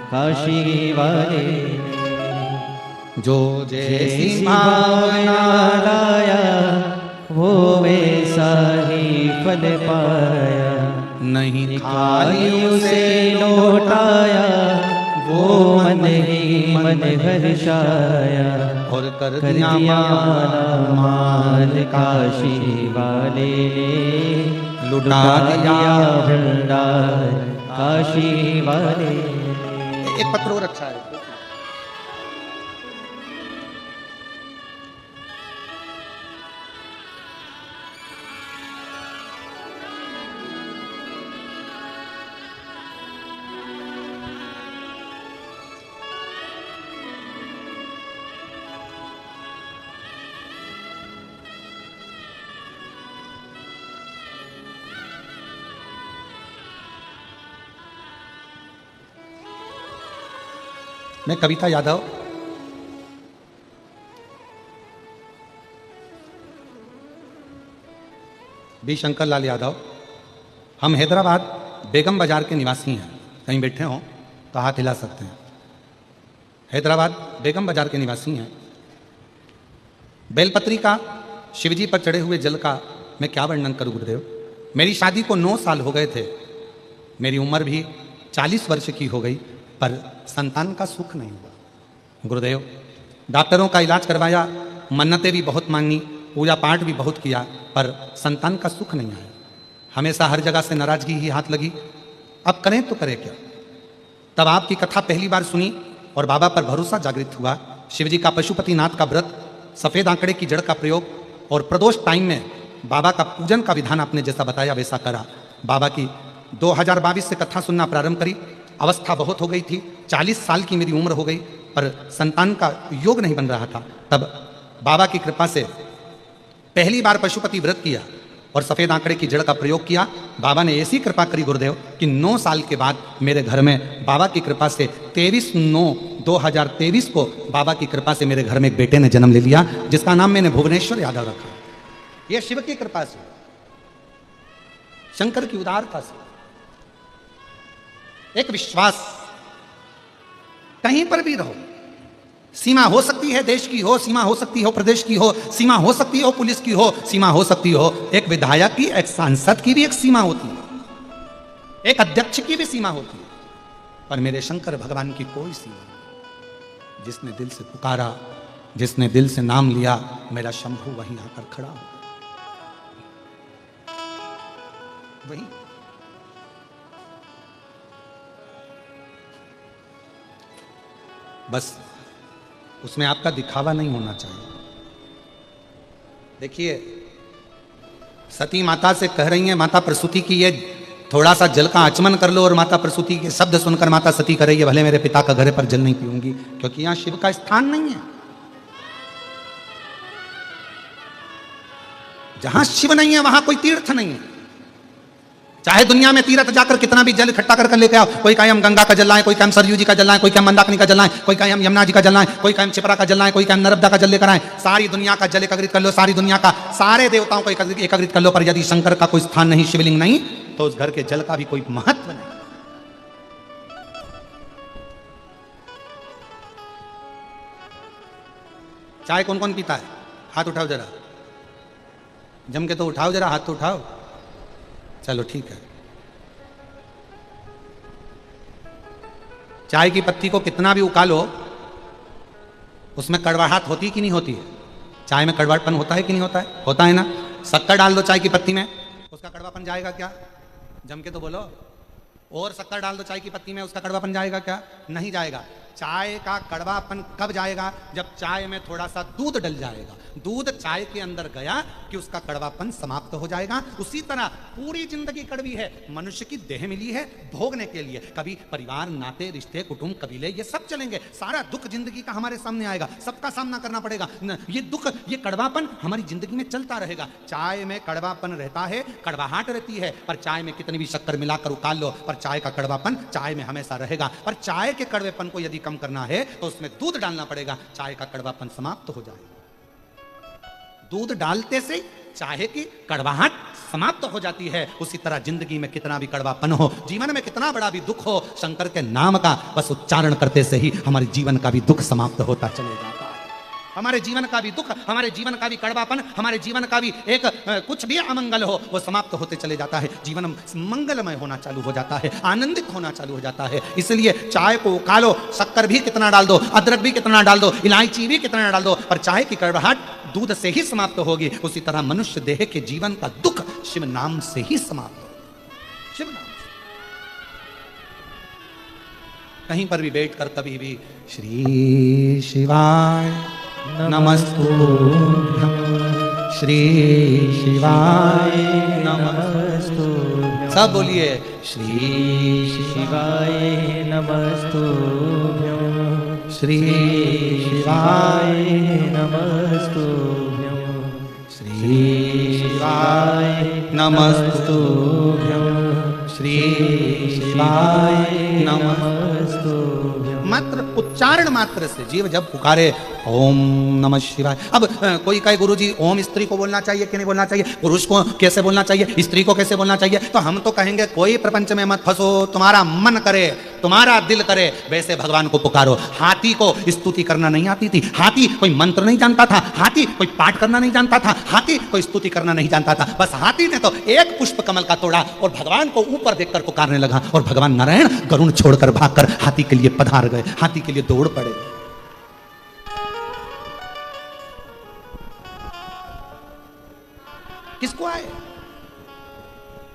काशी वाले। जो जैसी भावना लाया वो वैसा ही फल पाया, नहीं खाली उसे लौटाया वो मन ही मन हर्षाया, और कर कर दिया दिया माल काशी वाले, लुटा दिया भंडार काशी वाले। एक पत्र और अच्छा है। मैं कविता यादव बी शंकर लाल यादव, हम हैदराबाद बेगम बाजार के निवासी हैं। कहीं बैठे हों तो हाथ हिला सकते हैं। हैदराबाद बेगम बाजार के निवासी हैं। बेलपत्री का शिवजी पर चढ़े हुए जल का मैं क्या वर्णन करूं गुरुदेव। मेरी शादी को 9 साल हो गए थे। मेरी उम्र भी 40 वर्ष की हो गई, पर संतान का सुख नहीं हुआ गुरुदेव। डॉक्टरों का इलाज करवाया, मन्नतें भी बहुत मांगी, पूजा पाठ भी बहुत किया, पर संतान का सुख नहीं आया। हमेशा हर जगह से नाराजगी ही हाथ लगी। अब करें तो करें क्या। तब आपकी कथा पहली बार सुनी और बाबा पर भरोसा जागृत हुआ। शिवजी का पशुपतिनाथ का व्रत, सफेद आंकड़े की जड़ का प्रयोग और प्रदोष टाइम में बाबा का पूजन का विधान आपने जैसा बताया वैसा करा। बाबा की 2022 से कथा सुनना प्रारंभ करी। अवस्था बहुत हो गई थी, 40 साल की मेरी उम्र हो गई, पर संतान का योग नहीं बन रहा था। तब बाबा की कृपा से पहली बार पशुपति व्रत किया और सफेद आंकड़े की जड़ का प्रयोग किया। बाबा ने ऐसी कृपा करी गुरुदेव कि 9 साल के बाद मेरे घर में बाबा की कृपा से 23/9/2023 को बाबा की कृपा से मेरे घर में एक बेटे ने जन्म ले लिया, जिसका नाम मैंने भुवनेश्वर यादव रखा। यह शिव की कृपा से, शंकर की उदारता से, एक विश्वास। कहीं पर भी रहो, सीमा हो सकती है देश की हो, सीमा हो सकती हो प्रदेश की हो, सीमा हो सकती हो पुलिस की हो, सीमा हो सकती हो एक विधायक की, एक सांसद की भी एक सीमा होती है, एक अध्यक्ष की भी सीमा होती है, पर मेरे शंकर भगवान की कोई सीमा नहीं। जिसने दिल से पुकारा, जिसने दिल से नाम लिया, मेरा शंभू वहीं आकर खड़ा हो। वही बस उसमें आपका दिखावा नहीं होना चाहिए। देखिए, सती माता से कह रही हैं, माता प्रसूति की ये थोड़ा सा जल का आचमन कर लो, और माता प्रसूति के शब्द सुनकर माता सती कर रही है, भले मेरे पिता का घर पर जल नहीं पीऊंगी, क्योंकि यहां शिव का स्थान नहीं है। जहां शिव नहीं है वहां कोई तीर्थ नहीं है। चाहे दुनिया में तीर्थ जाकर कितना भी जल इकट्ठा कर लेके आओ, कोई कहे हम गंगा का जल लाएं, कोई कहे हम सरयू जी का जल लाएं, कोई कहे हम मंदाकिनी का जल लाएं, कोई कहे हम यमुना जी का जल लाएं, कोई कहे हम छिपरा का जल लाएं, कोई कहे हम नर्मदा का जल लेकर आएं। सारी दुनिया का जल एकत्रित कर लो, सारी दुनिया का सारे देवताओं को एकत्रित कर लो, पर यदि शंकर का कोई स्थान नहीं, शिवलिंग नहीं, तो उस घर के जल का भी कोई महत्व नहीं। चाय कौन कौन पीता है? हाथ उठाओ जरा, जम के तो उठाओ जरा, हाथ तो उठाओ। चलो ठीक है। चाय की पत्ती को कितना भी उकालो, उसमें कड़वाहट होती कि नहीं होती है? चाय में कड़वाहटपन होता है कि नहीं होता है? होता है ना। शक्कर डाल दो चाय की पत्ती में, उसका कड़वापन जाएगा क्या? जम के तो बोलो। और शक्कर डाल दो चाय की पत्ती में, उसका कड़वापन जाएगा क्या? नहीं जाएगा। चाय का कड़वापन कब जाएगा? जब चाय में थोड़ा सा दूध डल जाएगा। दूध चाय के अंदर गया कि उसका कड़वापन समाप्त हो जाएगा। उसी तरह पूरी जिंदगी कड़वी है। मनुष्य की देह मिली है भोगने के लिए। कभी परिवार, नाते, रिश्ते, कुटुंब, कबीले, ये सब चलेंगे। सारा दुख जिंदगी का हमारे सामने आएगा, सबका सामना करना पड़ेगा। ये दुख, ये कड़वापन हमारी जिंदगी में चलता रहेगा। चाय में कड़वापन रहता है, कड़वाहट रहती है, पर चाय में कितनी भी शक्कर मिलाकर उकाल लो, पर चाय का कड़वापन चाय में हमेशा रहेगा। पर चाय के कड़वेपन को यदि कम करना है तो उसमें दूध डालना पड़ेगा, चाय का कड़वापन समाप्त हो जाएगा। दूध डालते से चाय की कड़वाहट समाप्त हो जाती है। उसी तरह जिंदगी में कितना भी कड़वापन हो, जीवन में कितना बड़ा भी दुख हो, शंकर के नाम का बस उच्चारण करते से ही हमारे जीवन का भी दुख समाप्त होता चले जाता है। हमारे जीवन का भी दुख, हमारे जीवन का भी कड़वापन, हमारे जीवन का भी एक कुछ भी अमंगल हो, वो समाप्त होते चले जाता है। जीवन मंगलमय होना चालू हो जाता है, आनंदित होना चालू हो जाता है। इसलिए चाय को उकालो, शक्कर भी कितना डाल दो, अदरक भी कितना डाल दो, इलायची भी कितना डाल दो, पर चाय की कड़वाहट दूध से ही समाप्त होगी। उसी तरह मनुष्य देह के जीवन का दुख शिव नाम से ही समाप्त होगा। शिव नाम से कहीं पर भी बैठकर कभी भी श्री शिवाय नमस्तुभ्यं, श्री शिवाय नमस्तुभ्यं, सब बोलिए श्री शिवाय नमस्तुभ्यं, श्री शिवाय नमस्तुभ्यं, श्री शिवाय नमस्तुभ्यं, श्री शिवाय नमस्तुभ्यं। मात्र उच्चारण मात्र से जीव जब पुकारे ओम नमः शिवाय। अब कोई कहे गुरुजी ओम स्त्री को बोलना चाहिए कि नहीं बोलना चाहिए, पुरुष को कैसे बोलना चाहिए, स्त्री को कैसे बोलना चाहिए, तो हम तो कहेंगे कोई प्रपंच में मत फंसो, तुम्हारा मन करे, तुम्हारा दिल करे वैसे भगवान को पुकारो। हाथी को स्तुति करना नहीं आती थी, हाथी कोई मंत्र नहीं जानता था, हाथी कोई पाठ करना नहीं जानता था, हाथी कोई स्तुति करना नहीं जानता था। बस हाथी ने तो एक पुष्प कमल का तोड़ा और भगवान को ऊपर देखकर पुकारने लगा, और भगवान नारायण गरुण छोड़कर भागकर हाथी के लिए पधार गए, हाथी के लिए दौड़ पड़े। किसको आए?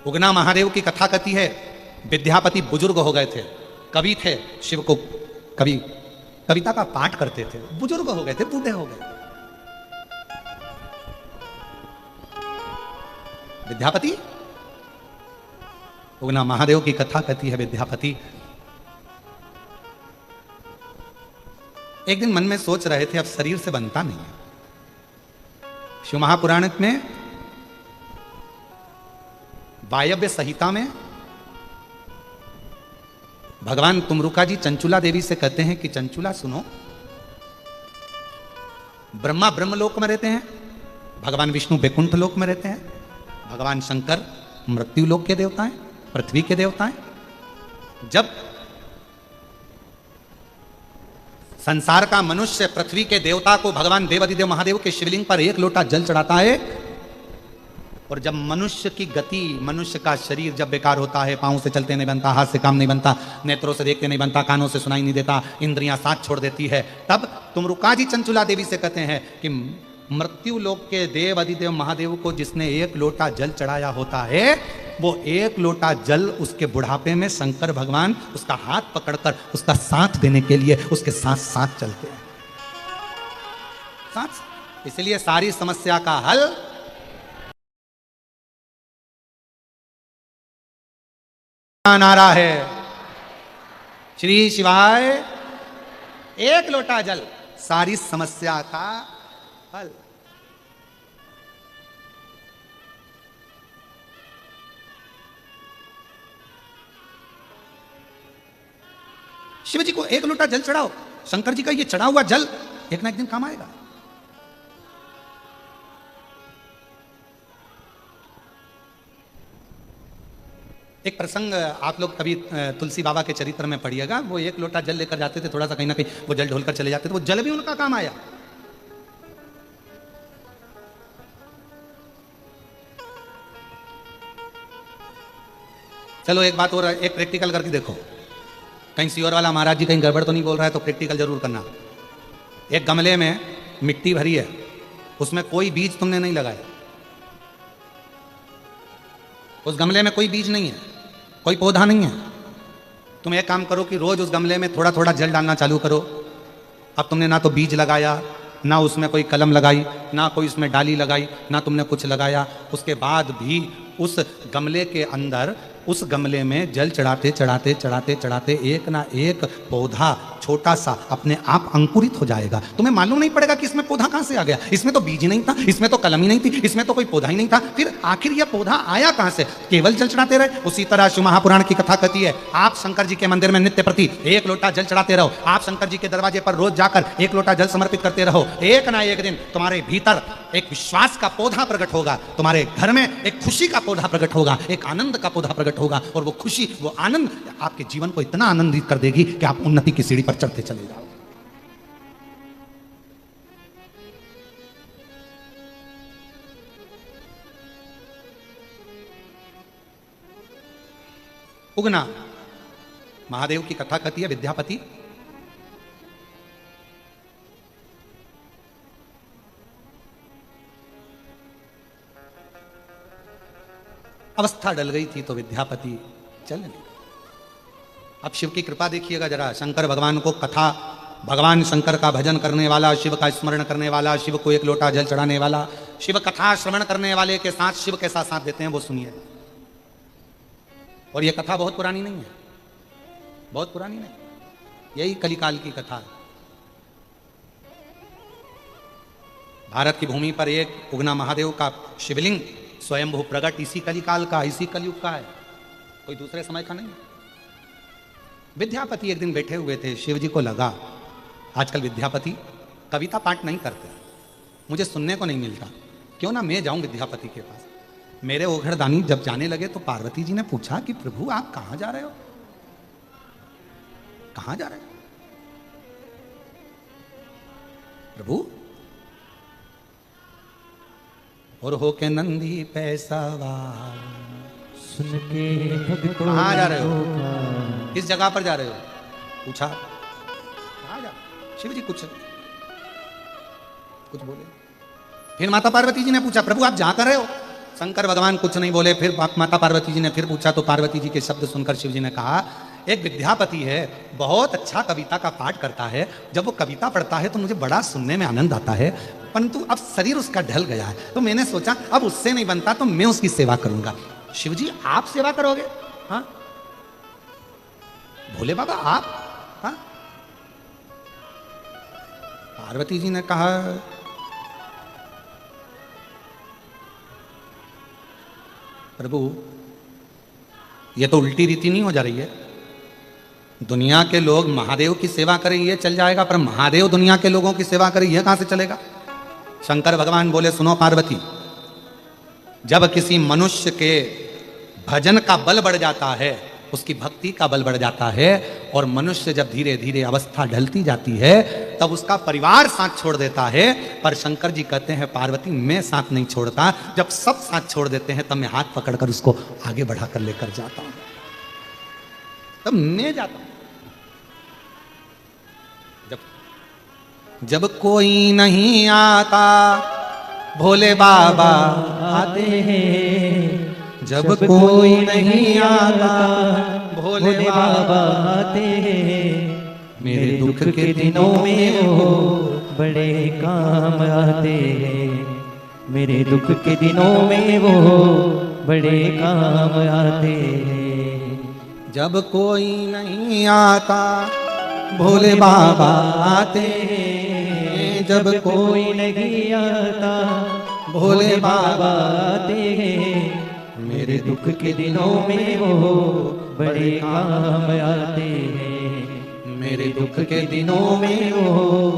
उगना महादेव की कथा कहती है, विद्यापति बुजुर्ग हो गए थे, कवि थे, शिव को कविता का पाठ करते थे, बुजुर्ग हो गए थे, बूढ़े हो गए। विद्यापति, उगना महादेव की कथा कहती है, विद्यापति एक दिन मन में सोच रहे थे अब शरीर से बनता नहीं है। शिव महापुराण में वायव्य संहिता में भगवान तुमरुका जी चंचुला देवी से कहते हैं कि चंचुला सुनो, ब्रह्मा ब्रह्मलोक में रहते हैं, भगवान विष्णु वैकुंठ लोक में रहते हैं, भगवान शंकर मृत्यु लोक के देवता हैं, पृथ्वी के देवता हैं। जब संसार का मनुष्य पृथ्वी के देवता को भगवान देवाधिदेव महादेव के शिवलिंग पर एक लोटा जल चढ़ाता है, और जब मनुष्य की गति, मनुष्य का शरीर जब बेकार होता है, पांव से चलते नहीं बनता, हाथ से काम नहीं बनता, नेत्रों से देखते नहीं बनता, कानों से सुनाई नहीं देता, इंद्रियां साथ छोड़ देती है, तब तुमरुका जी चंचुला देवी से कहते हैं कि मृत्यु लोक के देव अधिदेव महादेव को जिसने एक लोटा जल चढ़ाया होता है, वो एक लोटा जल उसके बुढ़ापे में शंकर भगवान उसका हाथ पकड़कर उसका साथ देने के लिए उसके साथ साथ चलते हैं, साथ। इसलिए सारी समस्या का हल नारा है, श्री शिवाय, एक लोटा जल, सारी समस्या का हल। शिव जी को एक लोटा जल चढ़ाओ, शंकर जी का ये चढ़ा हुआ जल एक ना एक दिन काम आएगा। एक प्रसंग आप लोग कभी तुलसी बाबा के चरित्र में पढ़िएगा, वो एक लोटा जल लेकर जाते थे, थोड़ा सा कहीं ना कहीं वो जल ढोलकर चले जाते थे, वो जल भी उनका काम आया। चलो एक बात और, एक प्रैक्टिकल करके देखो, कहीं सियोर वाला महाराज जी कहीं गड़बड़ तो नहीं बोल रहा है, तो प्रैक्टिकल जरूर करना। एक गमले में मिट्टी भरी है, उसमें कोई बीज तुमने नहीं लगाया, उस गमले में कोई बीज नहीं है, कोई पौधा नहीं है। तुम एक काम करो कि रोज उस गमले में थोड़ा थोड़ा जल डालना चालू करो। अब तुमने ना तो बीज लगाया, ना उसमें कोई कलम लगाई, ना कोई उसमें डाली लगाई, ना तुमने कुछ लगाया, उसके बाद भी उस गमले के अंदर, उस गमले में जल चढ़ाते चढ़ाते चढ़ाते चढ़ाते एक ना एक पौधा छोटा सा अपने आप अंकुरित हो जाएगा। तुम्हें मालूम नहीं पड़ेगा कि इसमें पौधा कहां से आ गया, इसमें तो बीज ही नहीं था, इसमें तो कलम ही नहीं थी, इसमें तो कोई पौधा ही नहीं था, फिर आखिर यह पौधा आया कहां से? केवल जल चढ़ाते रहे। उसी तरह शिव महापुराण की कथा कहती है, आप शंकर जी के मंदिर में नित्य प्रति एक लोटा जल चढ़ाते रहो, आप शंकर जी के दरवाजे पर रोज जाकर एक लोटा जल समर्पित करते रहो। एक ना एक दिन तुम्हारे भीतर एक विश्वास का पौधा प्रकट होगा, तुम्हारे घर में एक खुशी का पौधा प्रकट होगा, एक आनंद का पौधा प्रकट होगा, और वो खुशी, वो आनंद आपके जीवन को इतना आनंदित कर देगी कि आप उन्नति की सीढ़ी पर चढ़ते चले जाओ। उगना महादेव की कथा कहती है विद्यापति। अवस्था डल गई थी तो विद्यापति चल नहीं। अब शिव की कृपा देखिएगा जरा, शंकर भगवान को कथा, भगवान शंकर का भजन करने वाला, शिव का स्मरण करने वाला, शिव को एक लोटा जल चढ़ाने वाला, शिव कथा श्रवण करने वाले के साथ शिव कैसा साथ देते हैं वो सुनिए। और ये कथा बहुत पुरानी नहीं है, बहुत पुरानी नहीं, यही कलिकाल की कथा है। भारत की भूमि पर एक उगना महादेव का शिवलिंग स्वयंभू प्रकट इसी कलिकाल का, इसी कलयुग का है, कोई दूसरे समय का नहीं। विद्यापति एक दिन बैठे हुए थे, शिव जी को लगा आजकल विद्यापति कविता पाठ नहीं करते, मुझे सुनने को नहीं मिलता, क्यों ना मैं जाऊं विद्यापति के पास। मेरे ओघड़दानी जब जाने लगे तो पार्वती जी ने पूछा कि प्रभु आप कहां जा रहे हो, कहां जा रहे हो प्रभु? और हो के नंदी पैसावार, सुन के भक्तों कहां जा रहे हो, किस जगह पर जा रहे हो, पूछा कहां जा। शिव जी कुछ बोले। फिर माता पार्वती जी ने पूछा प्रभु आप जा कर रहे हो? शंकर भगवान कुछ नहीं बोले। फिर माता पार्वती जी ने फिर पूछा तो पार्वती जी के शब्द सुनकर शिव जी ने कहा एक विद्यापति है, बहुत अच्छा कविता का पाठ करता है, जब वो कविता पढ़ता है तो मुझे बड़ा सुनने में आनंद आता है, परंतु अब शरीर उसका ढल गया है, तो मैंने सोचा अब उससे नहीं बनता तो मैं उसकी सेवा करूंगा। शिव जी आप सेवा करोगे? हाँ भोले बाबा आप? हाँ। पार्वती जी ने कहा प्रभु ये तो उल्टी रीति नहीं हो जा रही है, दुनिया के लोग महादेव की सेवा करें ये चल जाएगा, पर महादेव दुनिया के लोगों की सेवा करें यह कहां से चलेगा? शंकर भगवान बोले सुनो पार्वती, जब किसी मनुष्य के भजन का बल बढ़ जाता है, उसकी भक्ति का बल बढ़ जाता है, और मनुष्य जब धीरे धीरे अवस्था ढलती जाती है तब उसका परिवार साथ छोड़ देता है। पर शंकर जी कहते हैं पार्वती मैं साथ नहीं छोड़ता, जब सब साथ छोड़ देते हैं तब मैं हाथ पकड़कर उसको आगे बढ़ाकर लेकर जाता हूं, तब मैं जाता हूं। जब कोई नहीं आता भोले बाबा आते हैं, जब कोई नहीं आता भोले बाबा आते हैं, मेरे दुख के दिनों में वो बड़े काम आते हैं, मेरे दुख के दिनों में वो बड़े काम आते हैं। जब कोई नहीं आता भोले बाबा आते हैं, जब कोई नहीं आता भोले बाबा आते हैं, मेरे दुख के दिनों में वो बड़े काम आते हैं, मेरे दुख के दिनों में वो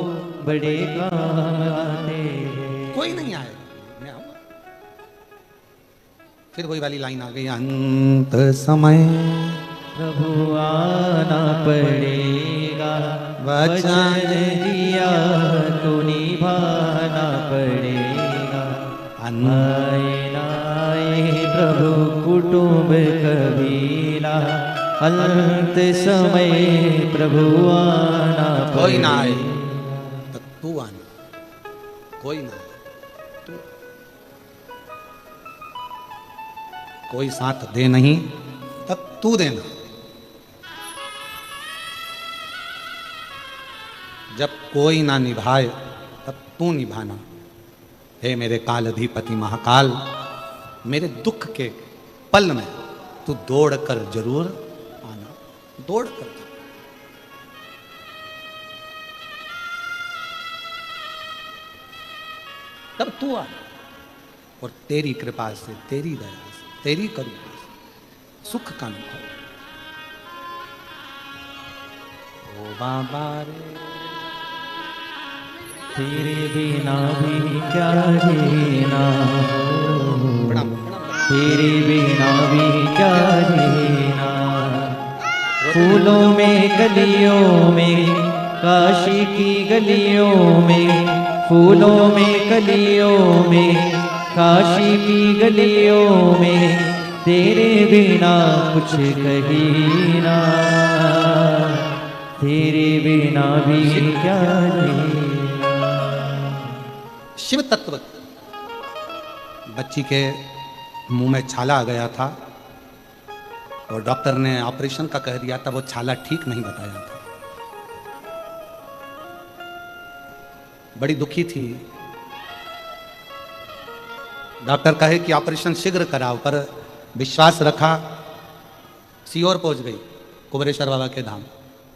बड़े काम आते हैं। कोई नहीं आए मैं आऊंगा। फिर वही वाली लाइन आ गई, अंत समय प्रभु आना पड़ेगा, वचन दिया तो निभाना पड़ेगा, आए ना आए प्रभु कुटुंब कबीला, अंत समय प्रभु आना कोई ना आए पड़ेगा। तो तू आना, कोई ना आए तू, कोई साथ दे नहीं तब तू देना, जब कोई ना निभाए तब तू निभाना। हे मेरे काल अधिपति महाकाल, मेरे दुख के पल में तू दौड़ कर जरूर आना, दौड़ कर। तब तू आना और तेरी कृपा से, तेरी दया से, तेरी करुणा से सुख का अनुभव। ओ बाबा रे तेरे बिना भी क्या जीना, तेरे बिना भी क्या जीना, फूलों में गलियों में, काशी की गलियों में, फूलों में गलियों में, काशी की गलियों में, तेरे बिना कुछ कही ना, तेरे बिना भी क्या जीना। शिव तत्व। बच्ची के मुंह में छाला आ गया था और डॉक्टर ने ऑपरेशन का कह दिया था, वो छाला ठीक नहीं बताया था। बड़ी दुखी थी। डॉक्टर कहे कि ऑपरेशन शीघ्र कराओ, पर विश्वास रखा, सीओर पहुंच गई कुबेरेश्वर बाबा के धाम।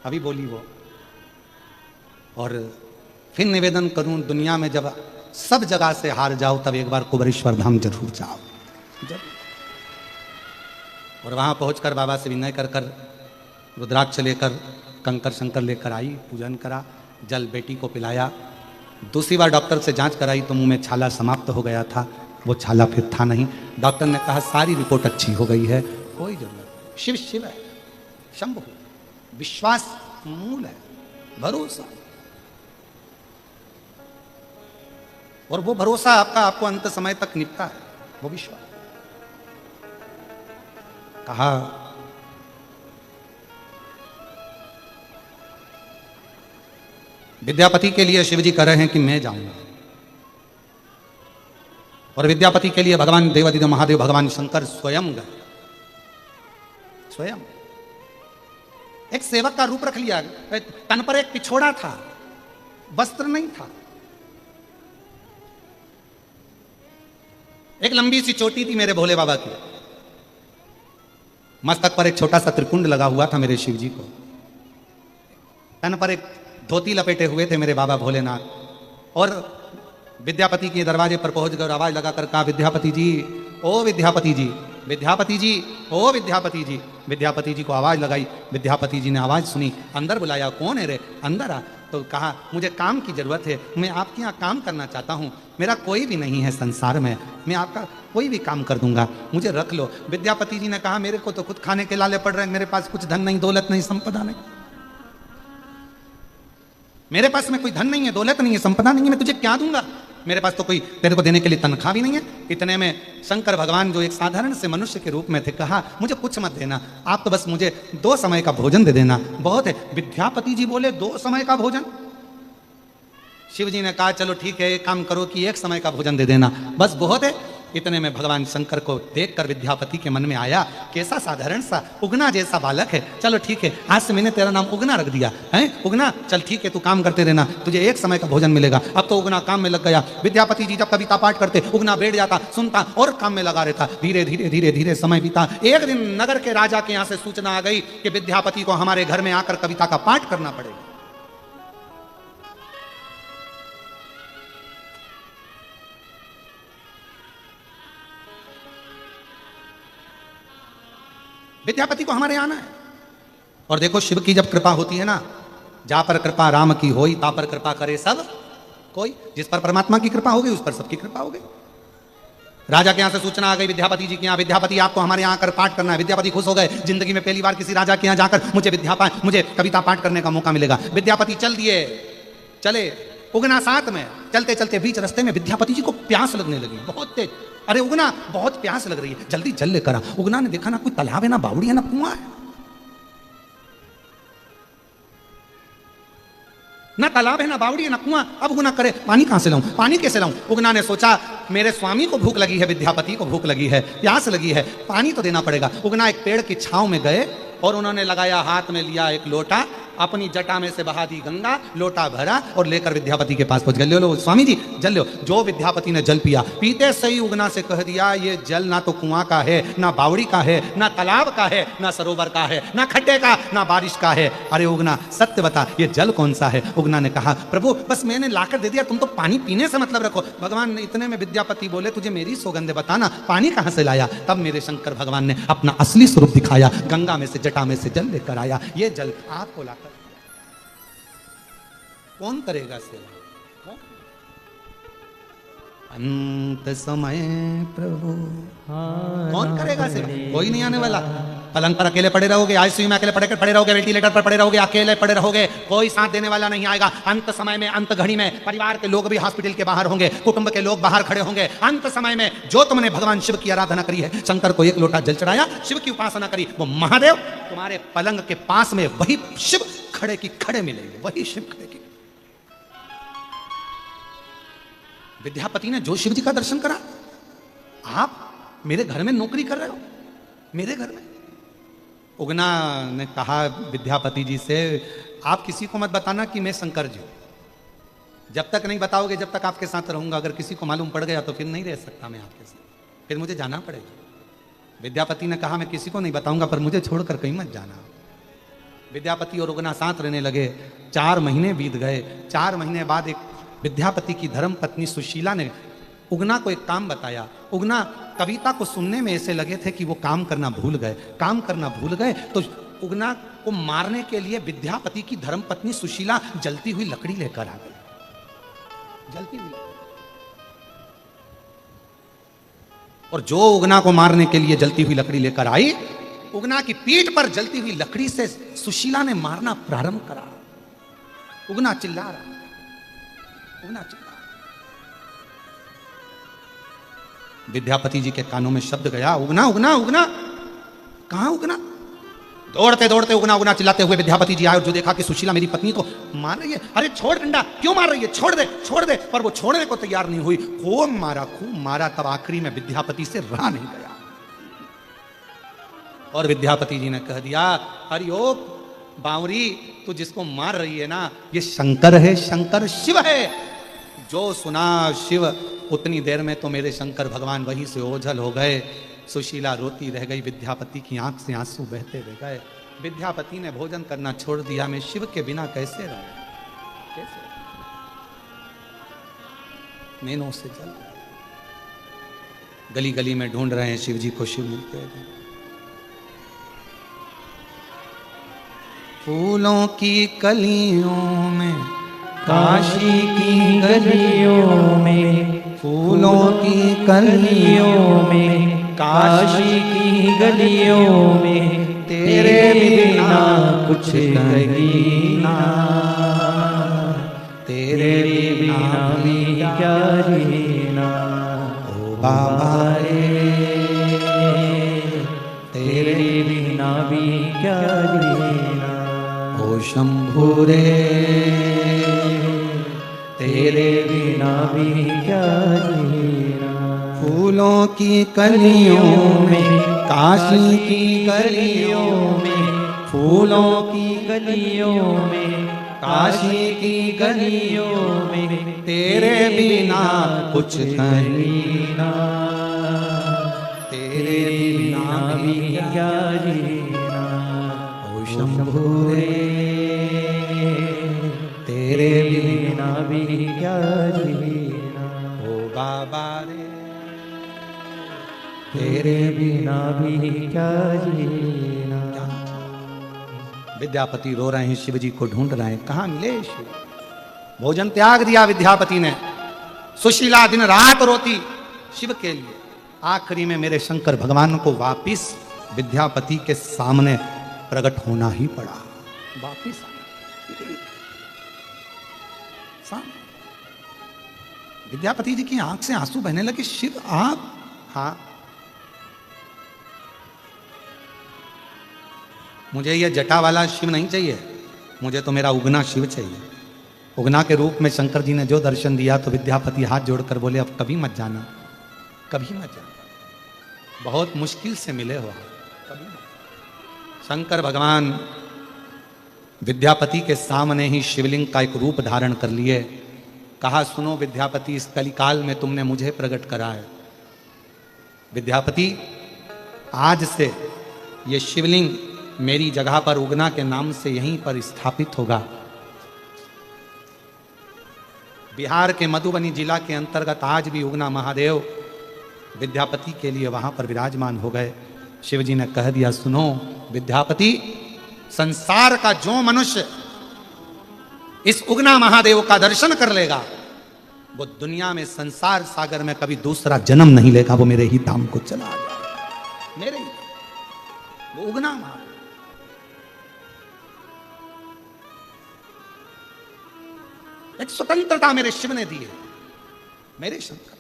अभी बोली वो। और फिर निवेदन करूं, दुनिया में जब सब जगह से हार जाओ तब एक बार कुबेरेश्वर धाम जरूर जाओ। और वहां पहुंचकर बाबा से विनय कर कर रुद्राक्ष लेकर कंकर शंकर लेकर आई, पूजन करा, जल बेटी को पिलाया। दूसरी बार डॉक्टर से जांच कराई तो मुंह में छाला समाप्त हो गया था, वो छाला फिर था नहीं। डॉक्टर ने कहा सारी रिपोर्ट अच्छी हो गई है, कोई जरूरत नहीं। शिव शिव है, शंभु, विश्वास मूल है, भरोसा। और वो भरोसा आपको अंत समय तक निपटा है, वो विश्वास। कहा विद्यापति के लिए शिवजी कह रहे हैं कि मैं जाऊंगा, और विद्यापति के लिए भगवान देवादिदेव महादेव भगवान शंकर स्वयं गए। स्वयं एक सेवक का रूप रख लिया। तन पर एक पिछोड़ा था, वस्त्र नहीं था, एक लंबी सी चोटी थी मेरे भोले बाबा की। मस्तक पर एक छोटा सा त्रिकुंड लगा हुआ था मेरे शिव जी को। तन पर एक धोती लपेटे हुए थे मेरे बाबा भोलेनाथ। और विद्यापति के दरवाजे पर पहुंच गए, आवाज लगाकर कहा विद्यापति जी, ओ विद्यापति जी, विद्यापति जी, ओ विद्यापति जी। विद्यापति जी को आवाज लगाई, विद्यापति जी ने आवाज सुनी, अंदर बुलाया, कौन है रे, अंदर आ। तो कहा मुझे काम की जरूरत है, मैं आपके यहाँ काम करना चाहता हूँ, मेरा कोई भी नहीं है संसार में, मैं आपका कोई भी काम कर दूंगा, मुझे रख लो। विद्यापति जी ने कहा मेरे को तो खुद खाने के लाले पड़ रहे हैं, मेरे पास कुछ धन नहीं, दौलत नहीं, संपदा नहीं, मेरे पास में कोई धन नहीं है, दौलत नहीं है, संपदा नहीं है, मैं तुझे क्या दूंगा, मेरे पास तो कोई तेरे को देने के लिए तनख्वाह भी नहीं है। इतने में शंकर भगवान जो एक साधारण से मनुष्य के रूप में थे, कहा मुझे कुछ मत देना, आप तो बस मुझे 2 समय का भोजन दे देना, बहुत है। विद्यापति जी बोले 2 समय का भोजन? शिव जी ने कहा चलो ठीक है, एक काम करो कि 1 समय का भोजन दे देना, बस बहुत है। इतने में भगवान शंकर को देखकर विद्यापति के मन में आया, कैसा साधारण सा उगना जैसा बालक है, चलो ठीक है, आज से मैंने तेरा नाम उगना रख दिया है। उगना, चल ठीक है, तू काम करते रहना, तुझे 1 समय का भोजन मिलेगा। अब तो उगना काम में लग गया। विद्यापति जी जब कविता पाठ करते, उगना बैठ जाता, सुनता और काम में लगा रहता। धीरे धीरे धीरे धीरे समय बीता। एक दिन नगर के राजा के यहाँ से सूचना आ गई कि विद्यापति को हमारे घर में आकर कविता का पाठ करना पड़ेगा। विद्यापति को हमारे आना है। और देखो शिव की जब कृपा होती है ना, जा पर कृपा राम की होई, ता पर कृपा करे सब कोई। जिस पर परमात्मा की कृपा होगी उस पर सबकी कृपा होगी। राजा के यहां से सूचना आ गई विद्यापति जी के यहाँ, विद्यापति आपको हमारे यहाँ आकर पाठ करना है। विद्यापति खुश हो गए, जिंदगी में पहली बार किसी राजा के यहाँ जाकर मुझे कविता पाठ करने का मौका मिलेगा। विद्यापति चल दिए, चले, उगना साथ में। चलते चलते बीच रास्ते में विद्यापति जी को प्यास लगने लगी, बहुत तेज। अरे उगना, बहुत प्यास लग रही है, जल्दी जल लेकर आ। उगना ने देखा ना कोई तालाब है, ना बावड़ी है, ना कुआं है, ना तालाब है, ना बावड़ी है, ना कुआं। अब उगना करे पानी कहां से लाऊं, पानी कैसे लाऊं। उगना ने सोचा मेरे स्वामी को भूख लगी है, विद्यापति को भूख लगी है, प्यास लगी है, पानी तो देना पड़ेगा। उगना एक पेड़ की छांव में गए और उन्होंने लगाया, हाथ में लिया एक लोटा, अपनी जटा में से बहा दी गंगा, लोटा भरा और लेकर विद्यापति के पास पहुंच गए। लो स्वामी जी जल लो। जो विद्यापति ने जल पिया, पीते सही उगना से कह दिया ये जल ना तो कुआं का है, ना बावड़ी का है, ना तालाब का है, ना सरोवर का है, ना खड्डे का, ना बारिश का है। अरे उगना सत्य बता, ये जल कौन सा है। उगना ने कहा प्रभु बस मैंने लाकर दे दिया, तुम तो पानी पीने से मतलब रखो। भगवान ने इतने में विद्यापति बोले तुझे मेरी सौगंध बताना, पानी कहां से लाया। तब मेरे शंकर भगवान ने अपना असली स्वरूप दिखाया, गंगा में से जटा में से जल लेकर आया। ये जल आपको लाकर कौन करेगा सेवा, अंत समय प्रभु कौन करेगा सेवा, कोई नहीं आने वाला। पलंग पर अकेले पड़े रहोगे, आईसीयू में अकेले पड़े रहोगे, वेंटिलेटर पर पड़े रहोगे, अकेले पड़े रहोगे, कोई साथ देने वाला नहीं आएगा। अंत समय में, अंत घड़ी में परिवार के लोग भी हॉस्पिटल के बाहर होंगे, कुटुंब के लोग बाहर खड़े होंगे। अंत समय में जो तुमने भगवान शिव की आराधना करी है, शंकर को एक लोटा जल चढ़ाया, शिव की उपासना करी, वो महादेव तुम्हारे पलंग के पास में वही शिव खड़े की खड़े मिलेंगे, वही शिव खड़े की। विद्यापति ने जो शिव जी का दर्शन करा, आप मेरे घर में नौकरी कर रहे हो, मेरे घर में। उगना ने कहा विद्यापति जी से, आप किसी को मत बताना कि मैं शंकर जी हूं। जब तक नहीं बताओगे, जब तक आपके साथ रहूंगा। अगर किसी को मालूम पड़ गया तो फिर नहीं रह सकता मैं आपके साथ, फिर मुझे जाना पड़ेगा। विद्यापति ने कहा मैं किसी को नहीं बताऊंगा, पर मुझे छोड़कर कहीं मत जाना। विद्यापति और उगना साथ रहने लगे। 4 महीने बीत गए। 4 महीने बाद एक विद्यापति की धर्म पत्नी सुशीला ने उगना को एक काम बताया। उगना कविता को सुनने में ऐसे लगे थे कि वो काम करना भूल गए। तो उगना को मारने के लिए विद्यापति की धर्म पत्नी सुशीला जलती हुई लकड़ी लेकर आ गई, जलती हुई। और जो उगना को मारने के लिए जलती हुई लकड़ी लेकर आई, उगना की पीठ पर जलती हुई लकड़ी से सुशीला ने मारना प्रारंभ करा। उगना चिल्ला रहा, उगना चिल्ला। विद्यापति जी के कानों में शब्द गया, उगना उगना उगना। कहां उगना? दौड़ते दौड़ते उगना चिल्लाते हुए विद्यापति जी आए और जो देखा कि सुशीला मेरी पत्नी को मार रही है। अरे छोड़ डंडा, क्यों मार रही है? छोड़ दे। पर वो छोड़ने को तैयार नहीं हुई। खूब मारा। तब आखिरी में विद्यापति से रहा नहीं गया और विद्यापति जी ने कह दिया, अरे ओ बावरी, तू जिसको मार रही है ना, ये शंकर है, शंकर शिव है। जो सुना शिव, उतनी देर में तो मेरे शंकर भगवान वहीं से ओझल हो गए। सुशीला रोती रह गई, विद्यापति की आंख से आंसू बहते रह गए। विद्यापति ने भोजन करना छोड़ दिया। मैं शिव के बिना कैसे रहूं, कैसे? नैनों से जल। गली गली में ढूंढ रहे हैं शिव जी को, शिव मिलते हैं। फूलों की कलियों में, काशी की गलियों में, फूलों की कलियों में, काशी की गलियों में, तेरे बिना कुछ कहीं ना, तेरे बिना भी क्या जीना। ओ बाबा रे, तेरे बिना भी क्या जीना। ओ शंभू रे, तेरे बिना भी क्या जीना। फूलों की कलियों में, काशी की गलियों में, फूलों की गलियों में, काशी की गलियों में, तेरे बिना कुछ कहीं ना, तेरे बिना भी क्या जीना। ओ शंभू रे, तेरे बिना भी क्या जीना। ओ बाबा रे, तेरे बिना भी क्या जीना। विद्यापति रो रहे हैं, शिव जी को ढूंढ रहे हैं, कहां मिले शिव। भोजन त्याग दिया विद्यापति ने। सुशीला दिन रात रोती शिव के लिए। आखिरी में मेरे शंकर भगवान को वापिस विद्यापति के सामने प्रकट होना ही पड़ा। वापिस विद्यापति जी की आंख से आंसू बहने लगे। शिव आप? हाँ, मुझे ये जटा वाला शिव नहीं चाहिए, मुझे तो मेरा उगना शिव चाहिए। उगना के रूप में शंकर जी ने जो दर्शन दिया, तो विद्यापति हाथ जोड़कर बोले, अब कभी मत जाना, कभी मत जाना। बहुत मुश्किल से मिले हो, कभी मत। शंकर भगवान विद्यापति के सामने ही शिवलिंग का एक रूप धारण कर लिए। कहा, सुनो विद्यापति, इस कलिकाल में तुमने मुझे प्रकट करा है। विद्यापति, आज से ये शिवलिंग मेरी जगह पर उगना के नाम से यहीं पर स्थापित होगा। बिहार के मधुबनी जिला के अंतर्गत आज भी उगना महादेव विद्यापति के लिए वहां पर विराजमान हो गए। शिवजी ने कह दिया, सुनो विद्यापति, संसार का जो मनुष्य इस उगना महादेव का दर्शन कर लेगा, वो दुनिया में संसार सागर में कभी दूसरा जन्म नहीं लेगा, वो मेरे ही धाम को चला जाए। मेरे ही वो उगना मार्ग। एक स्वतंत्रता मेरे शिव ने दी है, मेरे शंकर।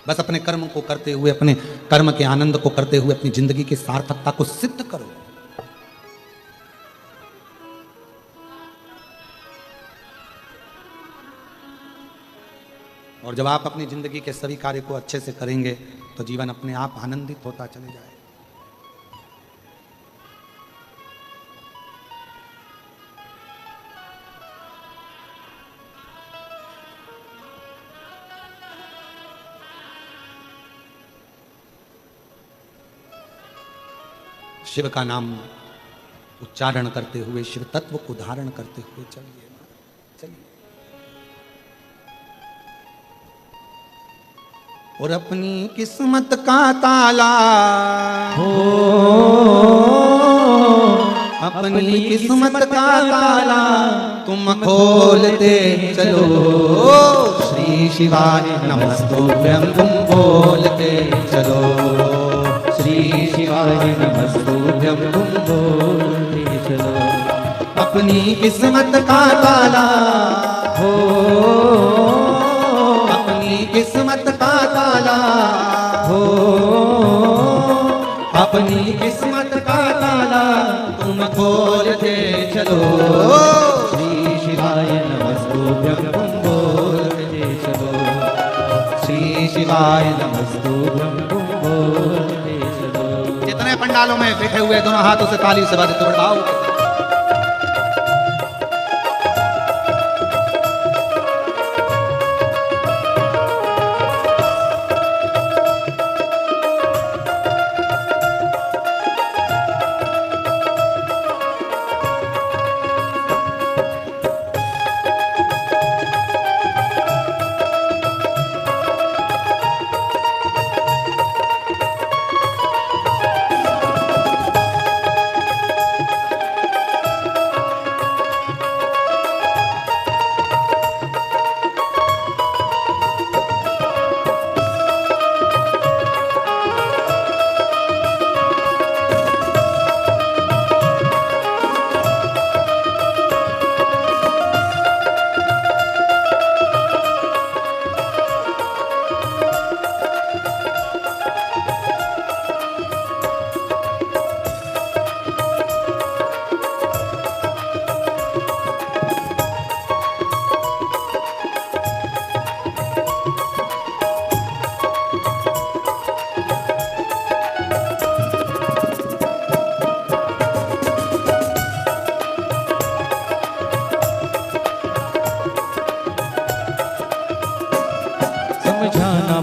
बस अपने कर्म को करते हुए, अपने कर्म के आनंद को करते हुए अपनी जिंदगी की सार्थकता को सिद्ध करो। और जब आप अपनी जिंदगी के सभी कार्य को अच्छे से करेंगे तो जीवन अपने आप आनंदित होता चले जाएगा। शिव का नाम उच्चारण करते हुए, शिव तत्व को धारण करते हुए चलिए, चलिए। और अपनी किस्मत का ताला हो, अपनी किस्मत का ताला तुम खोलते चलो। श्री शिवाय नमस्तुभ्यं तुम बोलते चलो। श्री शिवाय नमस्तुभ्यं तुम बोलते चलो। अपनी किस्मत का ताला हो, अपनी किस्मत का ताला हो, अपनी किस्मत का ताला तुम खोलते चलो। श्री शिवाय नमस्तुभ्यं तुम बोलते चलो। श्री शिवाय नमस्तुभ्यं तुम बोलते चलो। जितने पंडालों में बैठे हुए दोनों हाथों से ताली से बजाते बढ़ाओ।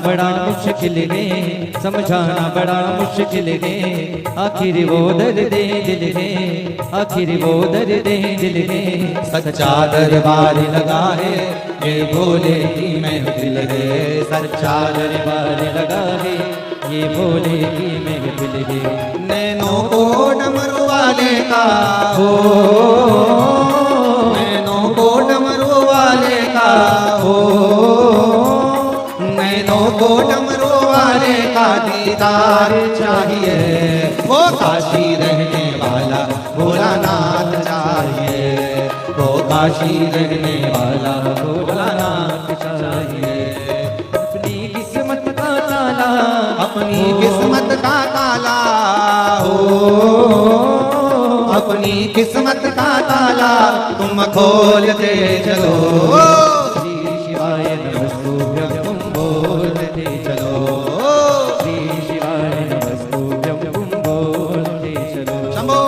बड़ा मुश्किल है, समझाना बड़ा मुश्किल है। आखिर वो दर्द दिल है, आखिर वो दर्द दिल है। सच्चा दरबार लगा है, ये भोले की महफिल है। सच्चा दरबार लगा है, ये भोले की महफिल है। नैनों को डमरू वाले का हो, नैनों को डमरू वाले का हो, नैनों को डमरू वाले का दीदार चाहिए। वो काशी रहने वाला भोलानाथ चाहिए, वो काशी रहने वाला भोलानाथ चाहिए। अपनी किस्मत का ताला, अपनी किस्मत का ताला हो, अपनी किस्मत का ताला तुम खोलते चलो। श्री शिवाय नमस्तुभ्यं तुम बोलते चलो। श्री शिवाय नमस्तुभ्यं तुम बोलते चलो। शंभो।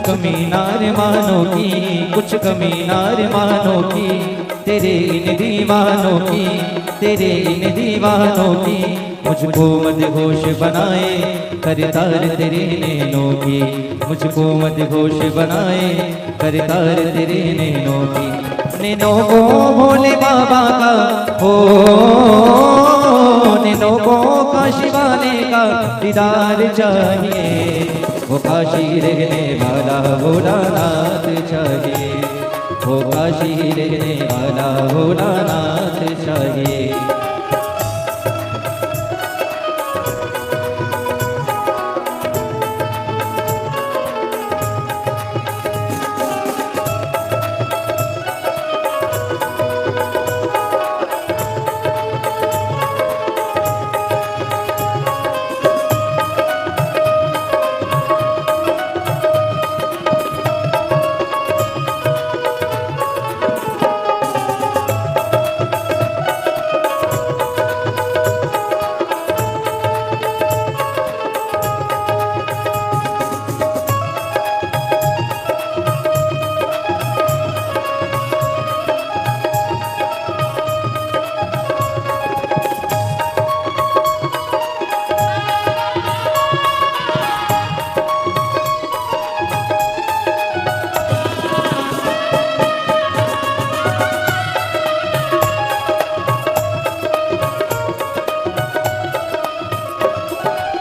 कमी नार मानो की, कुछ कमी नार मानो की, तेरे इन दीवानों की, तेरे इन दीवानों की। मुझको मदहोश बनाए करतार तेरे नैनों की, मुझको मदहोश बनाए करतार तेरे नैनों की। नैनों को भोले बाबा का हो, नैनों को काशी वाले का दीदार चाहिए, वो काशी रहने वाला भोलानाथ चाहिए, वो काशी रहने वाला भोलानाथ चाहिए।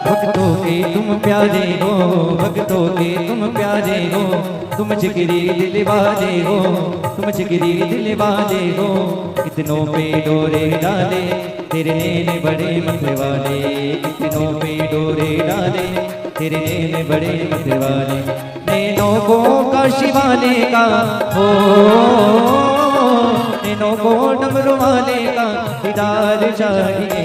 भक्तों के तुम प्यारे हो, भक्तों के तुम प्यारे हो, तुम जिगरी दिल वाले हो, तुम जिगरी दिल वाले हो। कितनों पे डोरे डाले तेरे नैन बड़े मत वाले, कितनों पे डोरे डाले तेरे नैन बड़े मत वाले। नैनों को काशी वाले का हो, नैनों को डमरू वाले का दीदार चाहिए,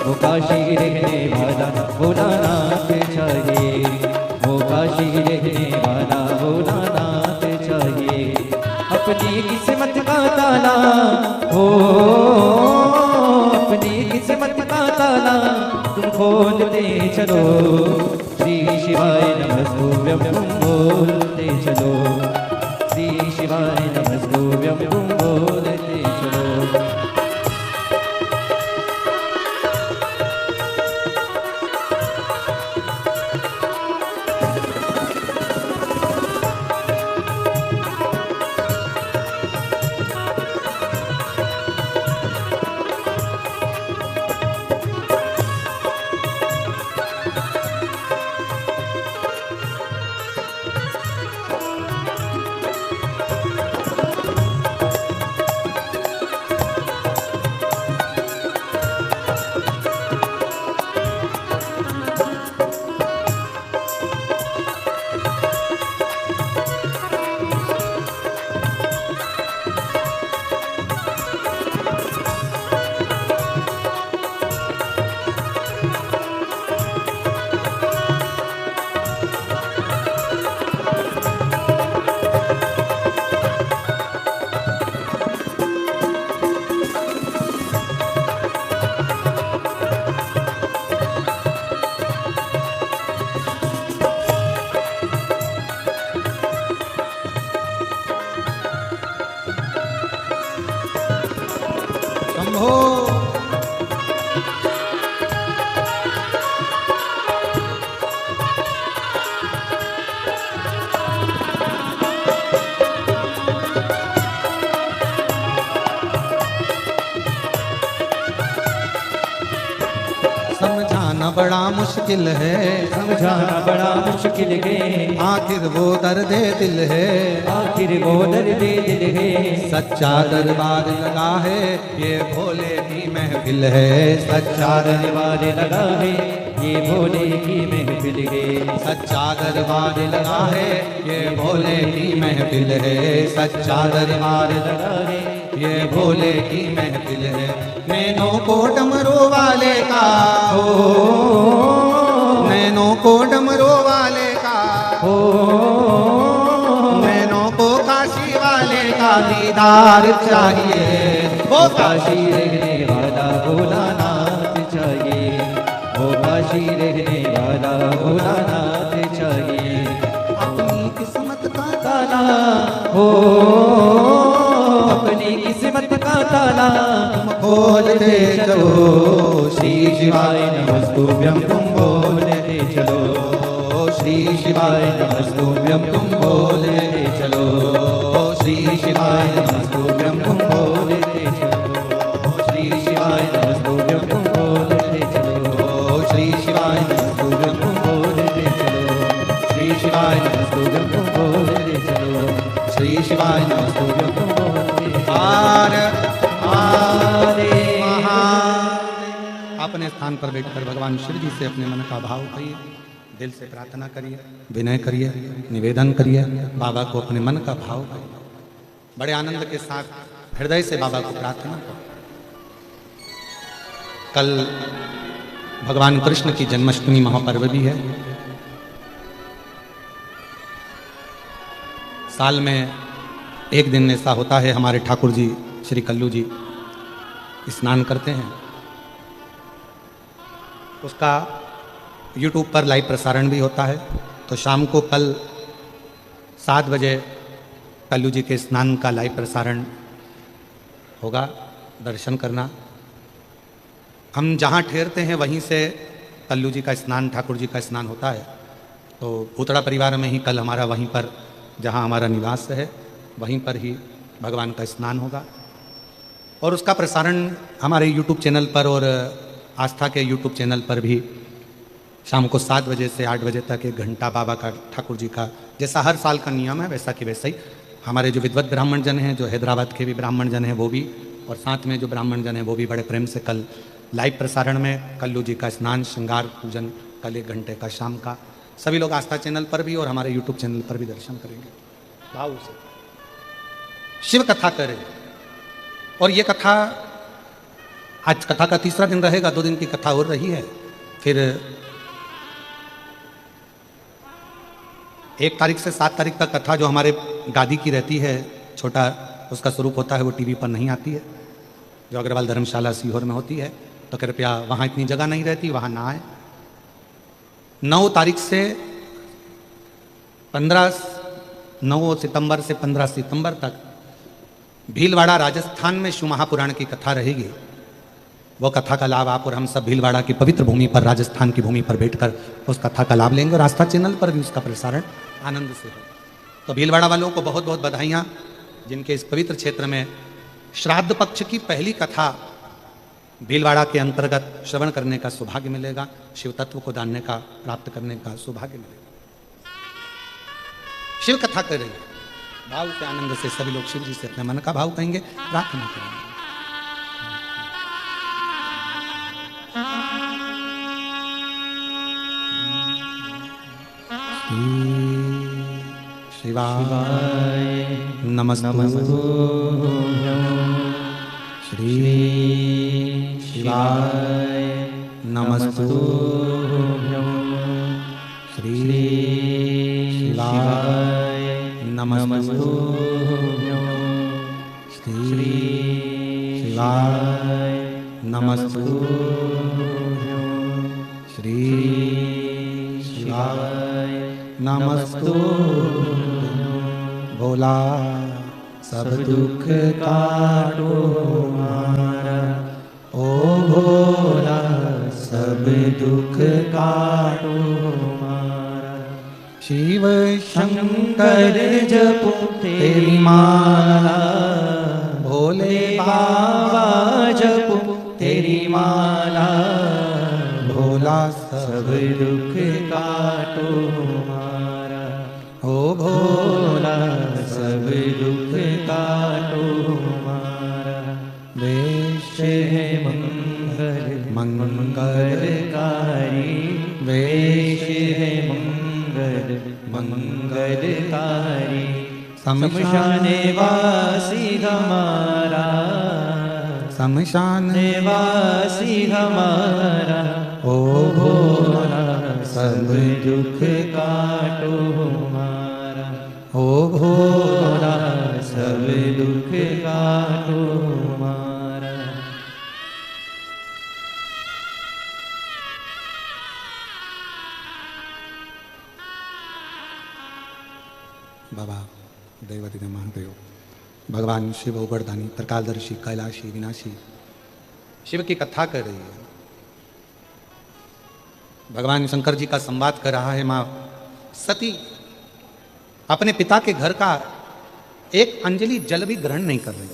वो काशी रहने वाला भोलानाथ चाहिए, वो काशी रहने वाला भोलानाथ चाहिए। अपनी किस्मत का ताला हो, अपनी किस्मत का ताला तुम खोलते चलो, श्री शिवाय नमस्तुभ्यं तुम बोलते चलो, श्री शिवाय नमस्तुभ्यं तुम बोलते चलो। समझाना बड़ा मुश्किल है, समझाना बड़ा मुश्किल है, आखिर वो दर्द दिल है, आखिर वो दर्द दिल है। सच्चा दरबार लगा है ये भोले की महफिल है, सच्चा दरबार लगा है ये भोले की महफिल है, सच्चा दरबार लगा है ये भोले की महफिल है, सच्चा दरबार लगा है ये भोले की महफिल है। नैनों को डमरू वाले का हो, नैनों को डमरू वाले का हो, नैनों को काशी वाले का दीदार चाहिए, वो काशी रहने वाला भोलानाथ चाहिए, वो काशी रहने वाला भोलानाथ चाहिए। अपनी किस्मत हो अपनी किस्मत का ताला खोलते चलो, श्री शिवाय नमस्तुभ्यं तुम बोलते चलो, श्री शिवाय नमस्तुभ्यं तुम बोलते चलो, श्री शिवाय नमस्तुभ्यं तुम बोलते चलो, श्री शिवाय नमस्तुभ्यं तुम बोलते चलो, श्री शिवाय नमस्तुभ्यं तुम बोलते चलो, श्री शिवाय नमस्तुभ्यं तुम बोलते चलो, श्री शिवाय नमस्तुभ्यं तुम बोलते अपने स्थान पर बैठकर भगवान शिव जी से अपने मन का भाव करिए, दिल से प्रार्थना करिए, विनय करिए, निवेदन करिए, बाबा को अपने मन का भाव करिए, बड़े आनंद के साथ हृदय से बाबा को प्रार्थना करो। कल भगवान कृष्ण की जन्माष्टमी महापर्व भी है। साल में एक दिन ऐसा होता है, हमारे ठाकुर जी श्री कल्लू जी स्नान करते हैं, उसका YouTube पर लाइव प्रसारण भी होता है। तो शाम को कल 7 बजे कल्लू जी के स्नान का लाइव प्रसारण होगा, दर्शन करना। हम जहाँ ठहरते हैं वहीं से कल्लू जी का स्नान, ठाकुर जी का स्नान होता है। तो भूतड़ा परिवार में ही कल हमारा वहीं पर, जहाँ हमारा निवास है वहीं पर ही भगवान का स्नान होगा, और उसका प्रसारण हमारे YouTube चैनल पर और आस्था के YouTube चैनल पर भी शाम को 7 बजे से 8 बजे तक 1 घंटा बाबा का, ठाकुर जी का, जैसा हर साल का नियम है वैसा कि वैसा ही हमारे जो विद्वत ब्राह्मण जन हैं, जो हैदराबाद के भी ब्राह्मण जन हैं वो भी, और साथ में जो ब्राह्मण जन हैं वो भी बड़े प्रेम से कल लाइव प्रसारण में कल्लू जी का स्नान, श्रृंगार, पूजन कल 1 घंटे का शाम का सभी लोग आस्था चैनल पर भी और हमारे YouTube चैनल पर भी दर्शन करेंगे। भाव से शिव कथा करें। और ये कथा आज कथा का 3रा दिन रहेगा, 2 दिन की कथा हो रही है। फिर 1 तारीख से 7 तारीख तक कथा जो हमारे गादी की रहती है, छोटा उसका स्वरूप होता है, वो टीवी पर नहीं आती है, जो अग्रवाल धर्मशाला सीहोर में होती है। तो कृपया वहाँ इतनी जगह नहीं रहती, वहाँ ना आए। 9 तारीख से 9 सितंबर से 15 सितंबर तक भीलवाड़ा राजस्थान में शिव महापुराण की कथा रहेगी। वो कथा का लाभ आप और हम सब भीलवाड़ा की पवित्र भूमि पर, राजस्थान की भूमि पर बैठकर उस कथा का लाभ लेंगे, और आस्था चैनल पर भी उसका प्रसारण आनंद से हो। तो भीलवाड़ा वालों को बहुत बहुत बधाइयाँ, जिनके इस पवित्र क्षेत्र में श्राद्ध पक्ष की पहली कथा भीलवाड़ा के अंतर्गत श्रवण करने का सौभाग्य मिलेगा, शिव तत्व को जानने का, प्राप्त करने का सौभाग्य मिलेगा। शिव कथा करेंगे, भाव से, आनंद से सभी लोग शिव जी से अपने मन का भाव कहेंगे, प्रार्थना करेंगे। शिवाय नमस्तुभ्यं, श्री शिवाय नमस्तुभ्यं, श्री शिवाय नमस्तुभ्यं, श्री शिवाय नमस्तुभ्यं, श्री शिवाय नमस्तुभ्यं। भोला सब दुख काटो मारा, ओ भोला सब दुख काटो मारा। शिव शंकर जपो तेरी माला, भोले बाबा जपो तेरी माला, भोला सब दुख काटो मारा, ओ भोला सब दुख काटो मारा। वेश है मंगल मंगलकारी, वेश है मंगल मंगलकारी। शमशान वासी हमारा, शमशान वासी हमारा, ओ भोला सब दुख काटो मारा, ओ भोला सब दुख काटो मारा। बाबा देवदिग महादेव, भगवान शिव उबरदानी, त्रिकालदर्शी, कैलाशी, विनाशी, शिव की कथा कर रही है। भगवान शंकर जी का संवाद कर रहा है। मां सती अपने पिता के घर का एक अंजलि जल भी ग्रहण नहीं कर रही,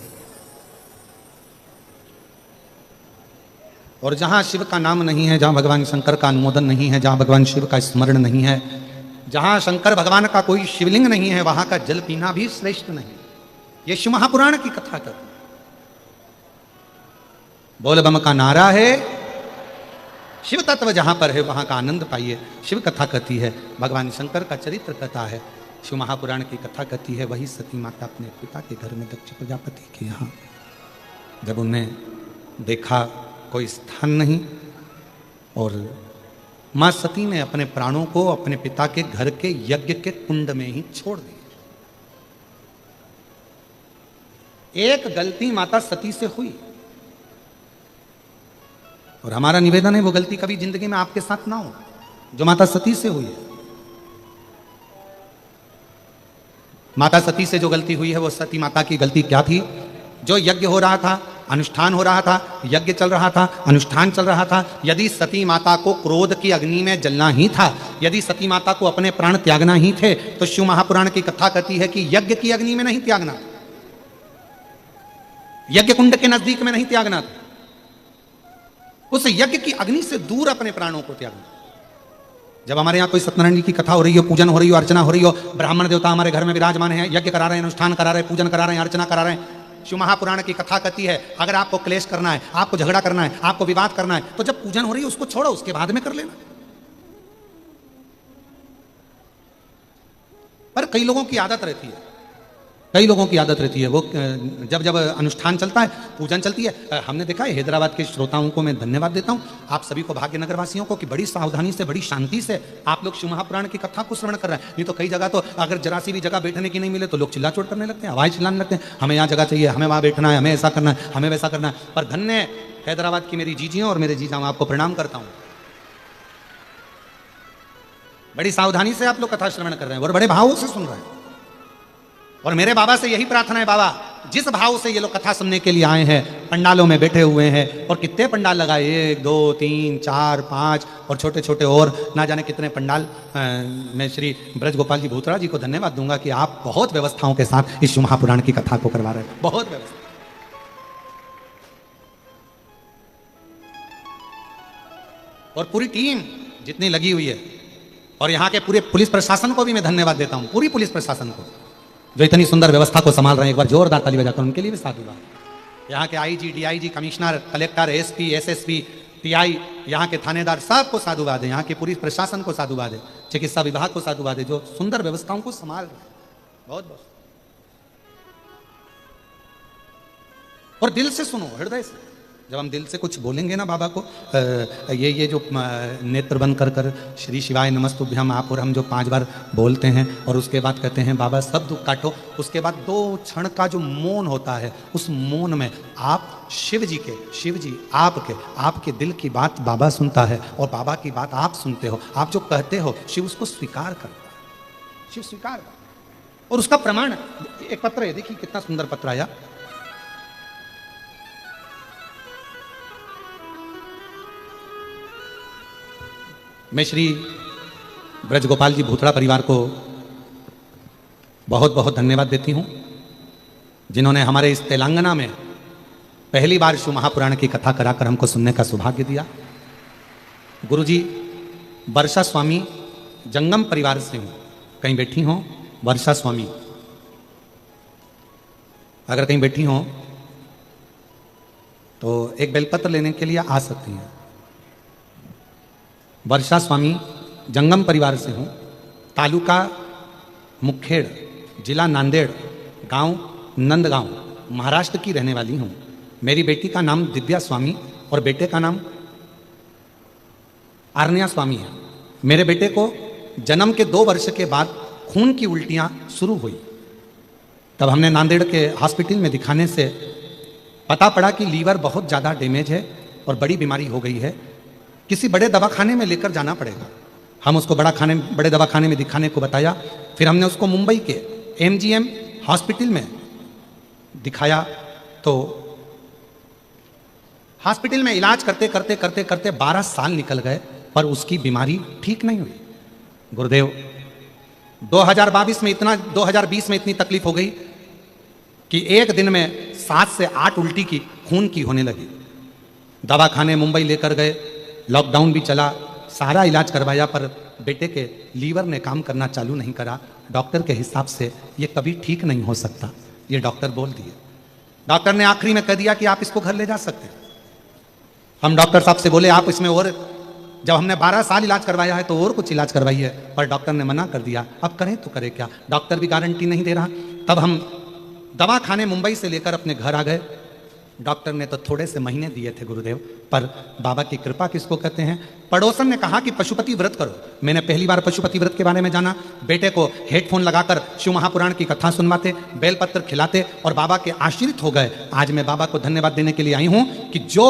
और जहां शिव का नाम नहीं है, जहां भगवान शंकर का अनुमोदन नहीं है, जहां भगवान शिव का स्मरण नहीं है, जहां शंकर भगवान का कोई शिवलिंग नहीं है, वहां का जल पीना भी श्रेष्ठ नहीं। ये शिव महापुराण की कथा कर, बोल बम का नारा है, शिव तत्व जहां पर है वहां का आनंद पाइए। शिव कथा कहती है, भगवान शंकर का चरित्र कथा है, शिव महापुराण की कथा कहती है। वही सती माता अपने पिता के घर में दक्ष प्रजापति के यहाँ जब उन्हें देखा कोई स्थान नहीं, और मां सती ने अपने प्राणों को अपने पिता के घर के यज्ञ के कुंड में ही छोड़ दिया। एक गलती माता सती से हुई, और हमारा निवेदन है वो गलती कभी जिंदगी में आपके साथ ना हो जो माता सती से हुई है। माता सती से जो गलती हुई है वो सती माता की गलती क्या थी? जो यज्ञ हो रहा था, अनुष्ठान हो रहा था, यज्ञ चल रहा था, अनुष्ठान चल रहा था, यदि सती माता को क्रोध की अग्नि में जलना ही था, यदि सती माता को अपने प्राण त्यागना ही थे, तो शिव महापुराण की कथा कहती है कि यज्ञ की अग्नि में नहीं त्यागना, यज्ञ कुंड के नजदीक में नहीं त्यागना, उस यज्ञ की अग्नि से दूर अपने प्राणों को त्यागना। जब हमारे यहाँ कोई सत्यनारायण जी की कथा हो रही हो, पूजन हो रही हो, अर्चना हो रही हो, ब्राह्मण देवता हमारे घर में विराजमान है, यज्ञ करा रहे हैं, अनुष्ठान करा रहे हैं, पूजन करा रहे हैं, अर्चना करा रहे हैं, शिव महापुराण की कथा कहती है अगर आपको क्लेश करना है, आपको झगड़ा करना है, आपको विवाद करना है, तो जब पूजन हो रही है उसको छोड़ो, उसके बाद में कर लेना। पर कई लोगों की आदत रहती है, कई लोगों की आदत रहती है, वो जब जब अनुष्ठान चलता है, पूजन चलती है, हमने देखा है, हैदराबाद के श्रोताओं को मैं धन्यवाद देता हूं, आप सभी को, भाग्यनगर वासियों को, कि बड़ी सावधानी से, बड़ी शांति से आप लोग शिव महापुराण की कथा को श्रवण कर रहे हैं। नहीं तो कई जगह तो अगर जरा सी भी जगह बैठने की नहीं मिले तो लोग चिल्ला चोट करने लगते हैं, आवाज चिल्लाने लगते हैं, हमें यहाँ जगह चाहिए, हमें वहाँ बैठना है, हमें ऐसा करना है, हमें वैसा करना है। पर धन्य हैदराबाद की मेरी जीजियों और मेरे जीजा, मैं आपको प्रणाम करता हूँ, बड़ी सावधानी से आप लोग कथा श्रवण कर रहे हैं और बड़े भावों से सुन रहे हैं। और मेरे बाबा से यही प्रार्थना है, बाबा जिस भाव से ये लोग कथा सुनने के लिए आए हैं, पंडालों में बैठे हुए हैं, और कितने पंडाल लगाए, 1 2 3 4 5 और छोटे छोटे और ना जाने कितने पंडाल। मैं श्री ब्रज गोपाल जी भूतड़ा जी को धन्यवाद दूंगा कि आप बहुत व्यवस्थाओं के साथ इस शिव महापुराण की कथा को करवा रहे हैं, बहुत व्यवस्था। और पूरी टीम जितनी लगी हुई है, और यहाँ के पूरे पुलिस प्रशासन को भी मैं धन्यवाद देता हूँ, पूरी पुलिस प्रशासन को जो इतनी सुंदर व्यवस्था को संभाल रहे हैं। एक बार जोरदार ताली बजाकर उनके लिए भी साधुवाद। यहाँ के IG, DIG, commissioner, collector, SP, SSP, TI, यहाँ के थानेदार, सबको साधुवाद है, यहाँ के पुलिस प्रशासन को साधुवाद है, चिकित्सा विभाग को साधुवाद है, जो सुंदर व्यवस्थाओं को संभाल रहे हैं। बहुत बहुत। और दिल से सुनो, हृदय से। जब हम दिल से कुछ बोलेंगे ना बाबा को, ये जो नेत्र बंद कर कर श्री शिवाय नमस्तुभ्यम आप और हम जो 5 बार बोलते हैं, और उसके बाद कहते हैं बाबा सब दुख काटो, उसके बाद 2 क्षण का जो मौन होता है, उस मौन में आप शिव जी आपके दिल की बात बाबा सुनता है, और बाबा की बात आप सुनते हो, आप जो कहते हो शिव उसको स्वीकार करता है, शिव स्वीकार करता है। और उसका प्रमाण एक पत्र है, देखिए कितना सुंदर पत्र आया। मैं श्री ब्रज गोपाल जी भूतड़ा परिवार को बहुत बहुत धन्यवाद देती हूँ, जिन्होंने हमारे इस तेलंगाना में पहली बार शिव महापुराण की कथा कराकर हमको सुनने का सौभाग्य दिया। गुरुजी वर्षा स्वामी जंगम परिवार से हूँ, कहीं बैठी हों वर्षा स्वामी, अगर कहीं बैठी हों तो एक बेलपत्र लेने के लिए आ सकती हैं। वर्षा स्वामी जंगम परिवार से हूँ, तालुका मुखेड़, जिला नांदेड़, गांव नंदगांव, महाराष्ट्र की रहने वाली हूँ। मेरी बेटी का नाम दिव्या स्वामी और बेटे का नाम आर्निया स्वामी है। मेरे बेटे को जन्म के 2 वर्ष के बाद खून की उल्टियाँ शुरू हुई, तब हमने नांदेड़ के हॉस्पिटल में दिखाने से पता पड़ा कि लीवर बहुत ज़्यादा डैमेज है और बड़ी बीमारी हो गई है, किसी बड़े दवाखाने में लेकर जाना पड़ेगा। हम उसको बड़े दवाखाने में दिखाने को बताया। फिर हमने उसको मुंबई के MGM हॉस्पिटल में दिखाया तो हॉस्पिटल में इलाज करते करते करते करते 12 साल निकल गए, पर उसकी बीमारी ठीक नहीं हुई। गुरुदेव 2022 में इतनी तकलीफ हो गई कि एक दिन में 7 से 8 उल्टी की खून की होने लगी। दवाखाने मुंबई लेकर गए, लॉकडाउन भी चला, सारा इलाज करवाया, पर बेटे के लीवर ने काम करना चालू नहीं करा। डॉक्टर के हिसाब से ये कभी ठीक नहीं हो सकता, ये डॉक्टर बोल दिए। डॉक्टर ने आखिरी में कह दिया कि आप इसको घर ले जा सकते हैं। हम डॉक्टर साहब से बोले आप इसमें और, जब हमने 12 साल इलाज करवाया है तो और कुछ इलाज करवाइए, पर डॉक्टर ने मना कर दिया। अब करें तो करें क्या, डॉक्टर भी गारंटी नहीं दे रहा। तब हम दवाखाने मुंबई से लेकर अपने घर आ गए। डॉक्टर ने तो थोड़े से महीने दिए थे गुरुदेव, पर बाबा की कृपा किसको कहते हैं। पड़ोसन ने कहा कि पशुपति व्रत करो। मैंने पहली बार पशुपति व्रत के बारे में जाना। बेटे को हेडफोन लगाकर शिव महापुराण की कथा सुनवाते, बेलपत्र खिलाते और बाबा के आश्रित हो गए। आज मैं बाबा को धन्यवाद देने के लिए आई हूं कि जो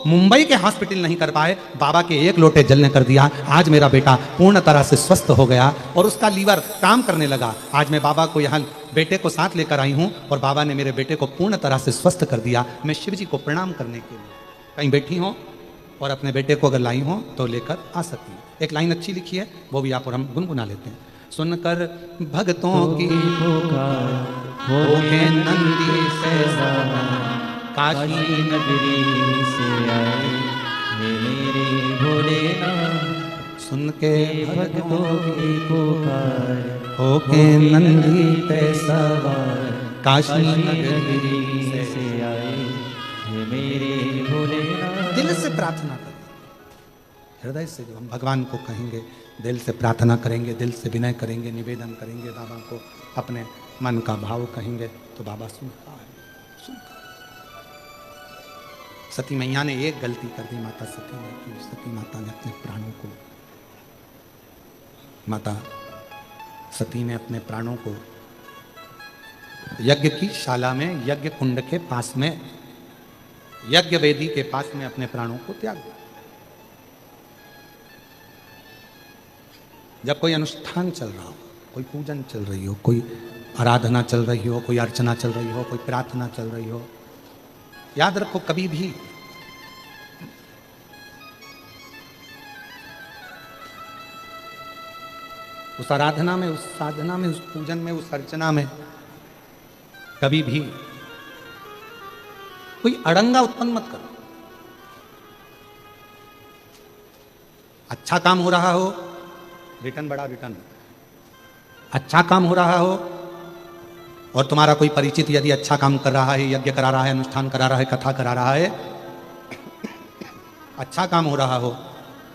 मुंबई के हॉस्पिटल नहीं कर पाए, बाबा के एक लोटे जल ने कर दिया। आज मेरा बेटा पूर्ण तरह से स्वस्थ हो गया और उसका लीवर काम करने लगा। आज मैं बाबा को यहाँ बेटे को साथ लेकर आई हूँ और बाबा ने मेरे बेटे को पूर्ण तरह से स्वस्थ कर दिया। मैं शिव जी को प्रणाम करने के लिए कहीं बैठी हूँ और अपने बेटे को अगर लाई हो तो लेकर आ सकती हूँ। एक लाइन अच्छी लिखी है, वो भी आप और हम गुनगुना लेते हैं। सुनकर भक्तों की पुकार हो के नंदी से काशी नगरी से आए हे मेरे भोलेनाथ। सुन के भक्तों की पुकार हो के नंदी पे सवार काशी नगरी से आए हे मेरे भोलेनाथ। दिल से प्रार्थना करें, हृदय से जो हम भगवान को कहेंगे, दिल से प्रार्थना करेंगे, दिल से विनय करेंगे, निवेदन करेंगे, बाबा को अपने मन का भाव कहेंगे तो बाबा सुनता है, सुनता है। सती मैया ने एक गलती कर दी, माता सती ने की। सती माता ने अपने प्राणों को, माता सती ने अपने प्राणों को यज्ञ की शाला में, यज्ञ कुंड के पास में, यज्ञ वेदी के पास में अपने प्राणों को त्याग दिया। जब कोई अनुष्ठान चल रहा हो, कोई पूजन चल रही हो, कोई आराधना चल रही हो, कोई अर्चना चल रही हो, कोई प्रार्थना चल रही हो, याद रखो कभी भी उस आराधना में, उस साधना में, उस पूजन में, उस अर्चना में कभी भी कोई अड़ंगा उत्पन्न मत करो। अच्छा काम हो रहा हो, रिटर्न बड़ा रिटर्न। अच्छा काम हो रहा हो और तुम्हारा कोई परिचित यदि अच्छा काम कर रहा है, यज्ञ करा रहा है, अनुष्ठान करा रहा है, कथा करा रहा है, अच्छा काम हो रहा हो,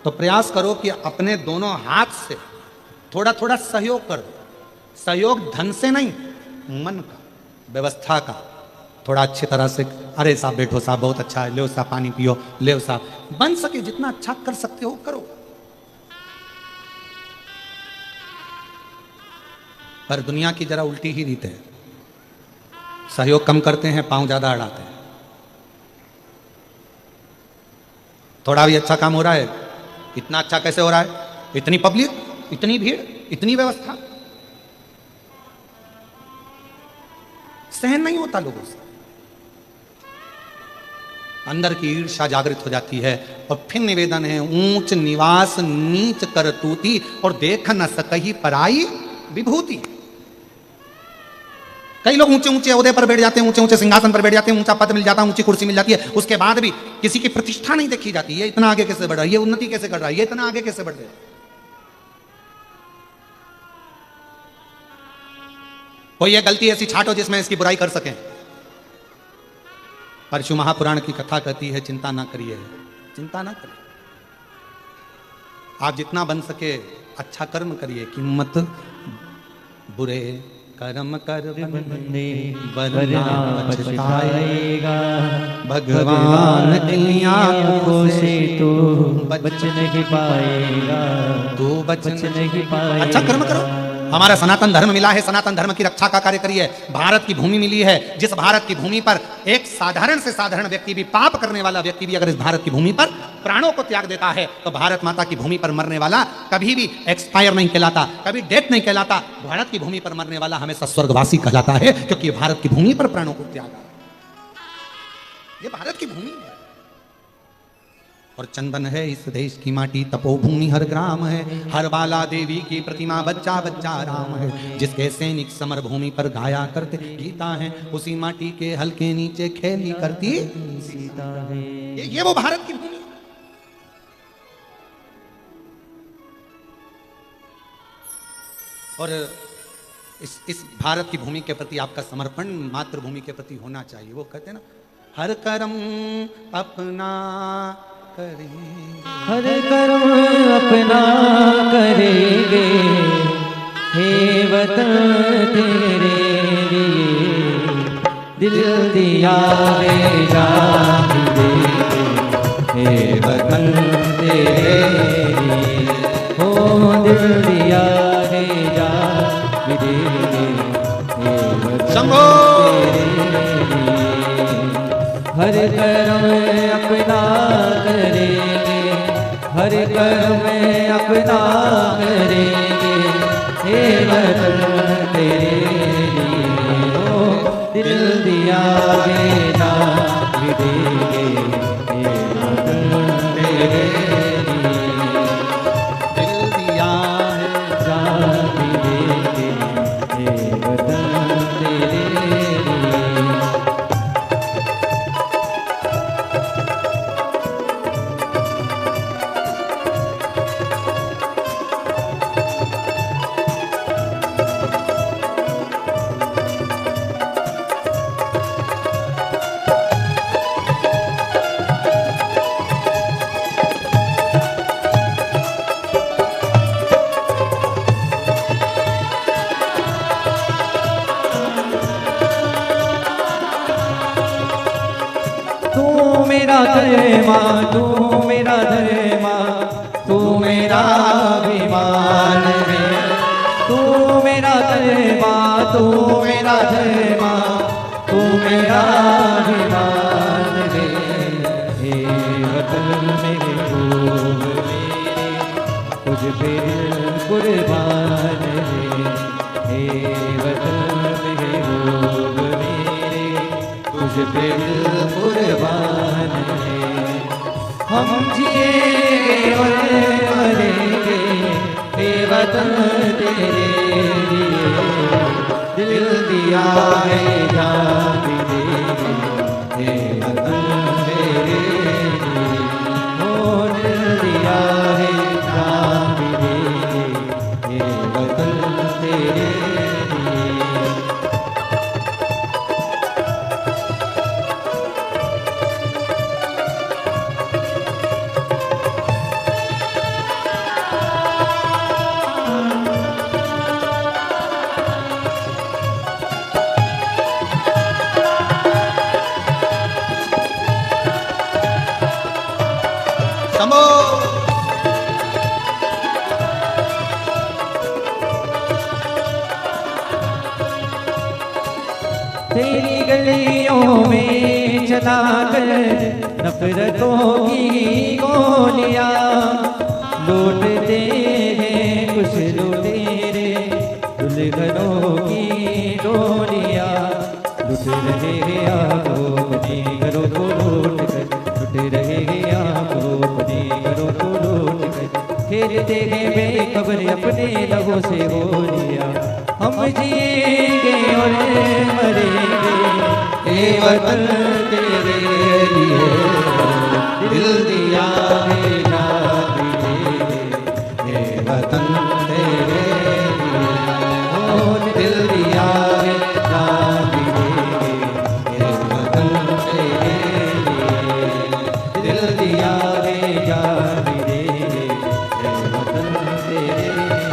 तो प्रयास करो कि अपने दोनों हाथ से थोड़ा थोड़ा सहयोग करो। सहयोग धन से नहीं, मन का, व्यवस्था का। थोड़ा अच्छी तरह से, अरे साहब बैठो साहब, बहुत अच्छा है, ले साहब पानी पियो, ले साहब, बन सके जितना अच्छा कर सकते हो करो। पर दुनिया की जरा उल्टी ही रीत है, सहयोग कम करते हैं, पांव ज्यादा अड़ाते हैं। थोड़ा भी अच्छा काम हो रहा है, इतना अच्छा कैसे हो रहा है, इतनी पब्लिक, इतनी भीड़, इतनी व्यवस्था, सहन नहीं होता लोगों से। अंदर की ईर्ष्या जागृत हो जाती है और फिर निवेदन है, ऊंच निवास नीच कर तूती और देख न सकही पराई विभूति। कई लोग ऊंचे ऊंचे ओहदे पर बैठ जाते हैं, ऊंचे ऊंचे सिंहासन पर बैठ जाते हैं, ऊंचा पद मिल जाता है, ऊंची कुर्सी मिल जाती है, उसके बाद भी किसी की प्रतिष्ठा नहीं देखी जाती है। इतना आगे कैसे बढ़ रहा है, ये उन्नति कैसे कर रहा है, ये इतना आगे कैसे बढ़ रहा है। कोई ये गलती ऐसी छाटो जिसमें इसकी बुराई कर सकें। पर शिव महापुराण की कथा कहती है, चिंता ना करिए, चिंता ना करिए, आप जितना बन सके अच्छा कर्म करिए, कि मत बुरे कर्म कर बंदे वरना पछताएगा। भगवान की आंखों से तू बच नहीं पाएगा, तू बच नहीं पाएगा। अच्छा कर्म करो, हमारा सनातन धर्म मिला है, सनातन धर्म की रक्षा का कार्य करिए। भारत की भूमि मिली है, जिस भारत की भूमि पर एक साधारण से साधारण व्यक्ति भी, पाप करने वाला व्यक्ति भी अगर इस भारत की भूमि पर प्राणों को त्याग देता है, तो भारत माता की भूमि पर मरने वाला कभी भी एक्सपायर नहीं कहलाता, कभी डेथ नहीं कहलाता। भारत की भूमि पर मरने वाला हमेशा स्वर्गवासी कहलाता है, क्योंकि भारत की भूमि पर प्राणों को त्यागा। ये भारत की भूमि है और चंदन है इस देश की माटी, तपोभूमि हर ग्राम है, हर बाला देवी की प्रतिमा, बच्चा बच्चा राम है। जिसके सैनिक समर भूमि पर गाया करते गीता है, उसी माटी के हल्के नीचे खेली करती सीता है। ये वो भारत की भूमि। और इस भारत की भूमि के प्रति आपका समर्पण मातृभूमि के प्रति होना चाहिए। वो कहते हैं ना, हर कर्म अपना करेंगे, हर कर्म अपना करेंगे, हे वतन तेरे लिए दिल दिया है जान देंगे, हे वतन तेरे लिए, हो दिल दिया है जान देंगे, हे वतन तेरे लिए। हर कर्म अपना करेंगे, हर कर्म अपना करेंगे, हे वतन तेरे लिए, हो दिल दिया है जान भी देंगे, हे वतन तेरे लिए, दिल दिया है जान भी देंगे, हे वतन तेरे लिए। मेरा धर्मा, तू मेरा धर्मा, तू मेरा अभिमान है, तू मेरा धर्मा, तू मेरा धर्मा, तू मेरा अभिमान है, हे वतन मेरे लोग मेरे तुझ पे कुर्बान है, हे वतन मेरे लोग मेरे तुझ पे कुर्बान है। हम जिएंगे और मरेंगे, हे वतन तेरे लिए, दिल दिया है जान भी देंगे, हे वतन तेरे लिए, हो दिल दिया है जान भी देंगे, हे वतन तेरे लिए। शंभो। तेरी गलियों में चलाकर नफरतों की गोलियां लूटते हैं कुछ लुटेरे, दुल्हनों की डोलियां लुट रहे हैं आपको अपनी घरों को लूट कर, लुट रहे हैं आपको अपनी घरों को लूट कर, खेलते हैं बेखबर अपने लबों से होलियां। हम जिएंगे और मरेंगे, हे वतन तेरे लिए, दिल दिया है जान भी देंगे, हे वतन तेरे लिए, ओ दिल दिया है जान भी देंगे, हे वतन तेरे लिए, दिल दिया है जान भी देंगे, हे वतन तेरे लिए,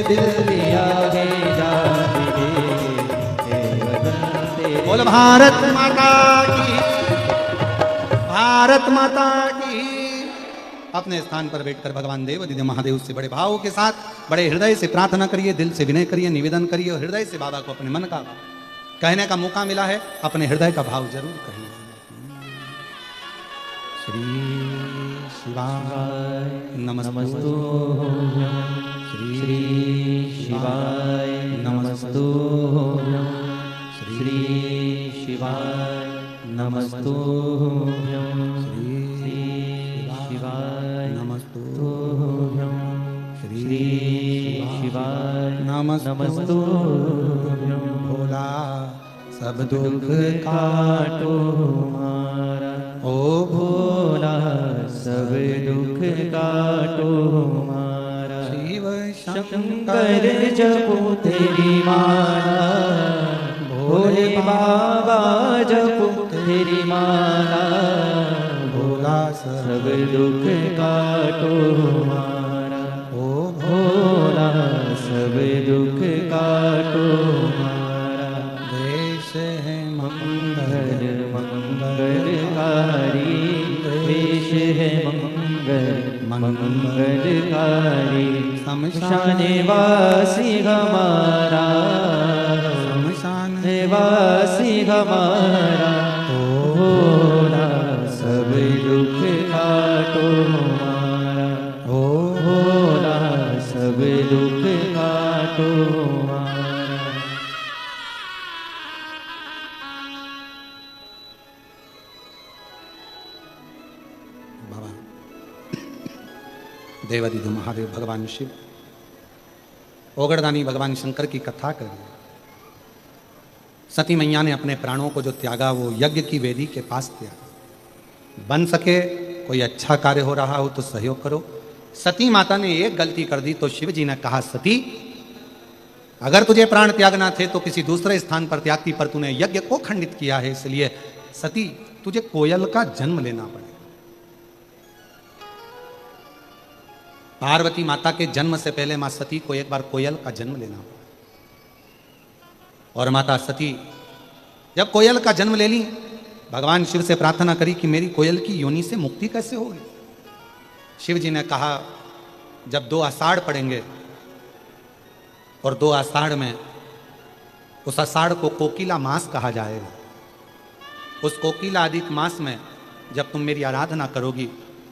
दिल दिया है जान भी देंगे, हे वतन तेरे। बोल भारत माता की, भारत माता की। अपने स्थान पर बैठकर भगवान देव दीदी महादेव से बड़े भाव के साथ, बड़े हृदय से प्रार्थना करिए, दिल से विनय करिए, निवेदन करिए और हृदय से बाबा को अपने मन का कहने का मौका मिला है, अपने हृदय का भाव जरूर कहिए। श्री शिवाय नमस्तुभ्यं, श्री शिवाय नमस्तुभ्यं, श्री शिवाय नमस्तुभ्यं, श्री शिवाय नमस्तुभ्यं, श्री शिवाय नमस्तुभ्यं। भोला सब दुख काटो हमारा, ओ भोला सब दुख काटो हमारा। शिव शंकर जपो तेरी माला, भोले बाबा जपो तेरी माला। भोला सब दुख काटो हमारा, ओ भोला सब दुख काटो हमारा। देश है मंगल मंगलकारी, देश है मंगल मंगलकारी। शमशान वासी हमारा, शमशान वासी हमारा। भोला सब दुख काटो हमारा, ओ भोला सब दुख काटो हमारा। बाबा देवादिदेव महादेव भगवान शिव, ओगड़दानी भगवान शंकर की कथा कर दी। सती मैया ने अपने प्राणों को जो त्यागा वो यज्ञ की वेदी के पास त्यागा। बन सके कोई अच्छा कार्य हो रहा हो तो सहयोग करो। सती माता ने एक गलती कर दी तो शिव जी ने कहा, सती अगर तुझे प्राण त्यागना थे तो किसी दूसरे स्थान पर त्यागती, पर तूने यज्ञ को खंडित किया है, इसलिए सती तुझे कोयल का जन्म लेना पड़ेगा। पार्वती माता के जन्म से पहले मां सती को एक बार कोयल का जन्म लेना पड़ा। और माता सती जब कोयल का जन्म ले ली, भगवान शिव से प्रार्थना करी कि मेरी कोयल की योनि से मुक्ति कैसे होगी। शिव जी ने कहा, जब 2 आषाढ़ पड़ेंगे और 2 आषाढ़ में उस आषाढ़ को कोकिला मास कहा जाएगा, उस कोकिला अधिक मास में जब तुम मेरी आराधना करोगी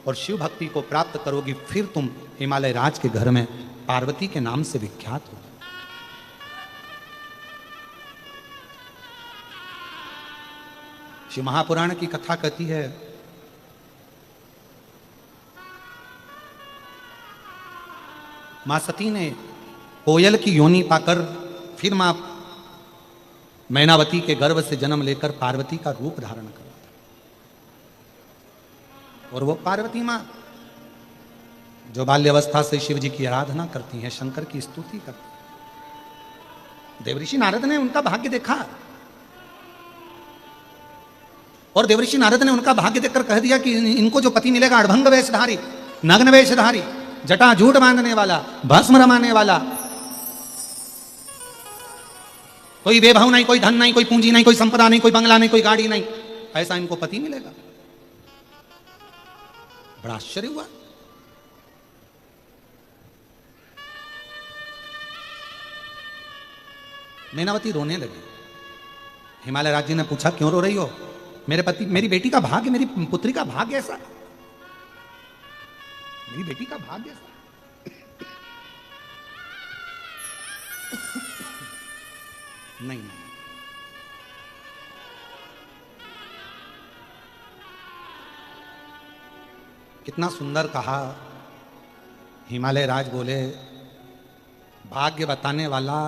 और शिव भक्ति को प्राप्त करोगी, फिर तुम हिमालय राज के घर में पार्वती के नाम से विख्यात हो। शिव महापुराण की कथा कहती है, मां सती ने कोयल की योनि पाकर फिर मां मैनावती के गर्भ से जन्म लेकर पार्वती का रूप धारण कर, और वो पार्वती मां जो बाल्यावस्था से शिव जी की आराधना करती हैं, शंकर की स्तुति करती हैं। देवऋषि नारद ने उनका भाग्य देखा और देवऋषि नारद ने उनका भाग्य देखकर कह दिया कि इनको जो पति मिलेगा अड़भंग वेशधारी, नग्न वेशधारी, जटा झूठ बांधने वाला, भस्म रमाने वाला, कोई वैभव नहीं, कोई धन नहीं, कोई पूंजी नहीं, कोई संपदा नहीं, कोई बंगला नहीं, कोई गाड़ी नहीं, ऐसा इनको पति मिलेगा। बड़ा आश्चर्य हुआ। मैनावती रोने लगी। हिमालय राज्य ने पूछा, क्यों रो रही हो? मेरे पति, मेरी बेटी का भाग्य, मेरी पुत्री का भाग्य ऐसा, मेरी बेटी का भाग्य ऐसा। नहीं, नहीं, कितना सुंदर कहा। हिमालय राज बोले, भाग्य बताने वाला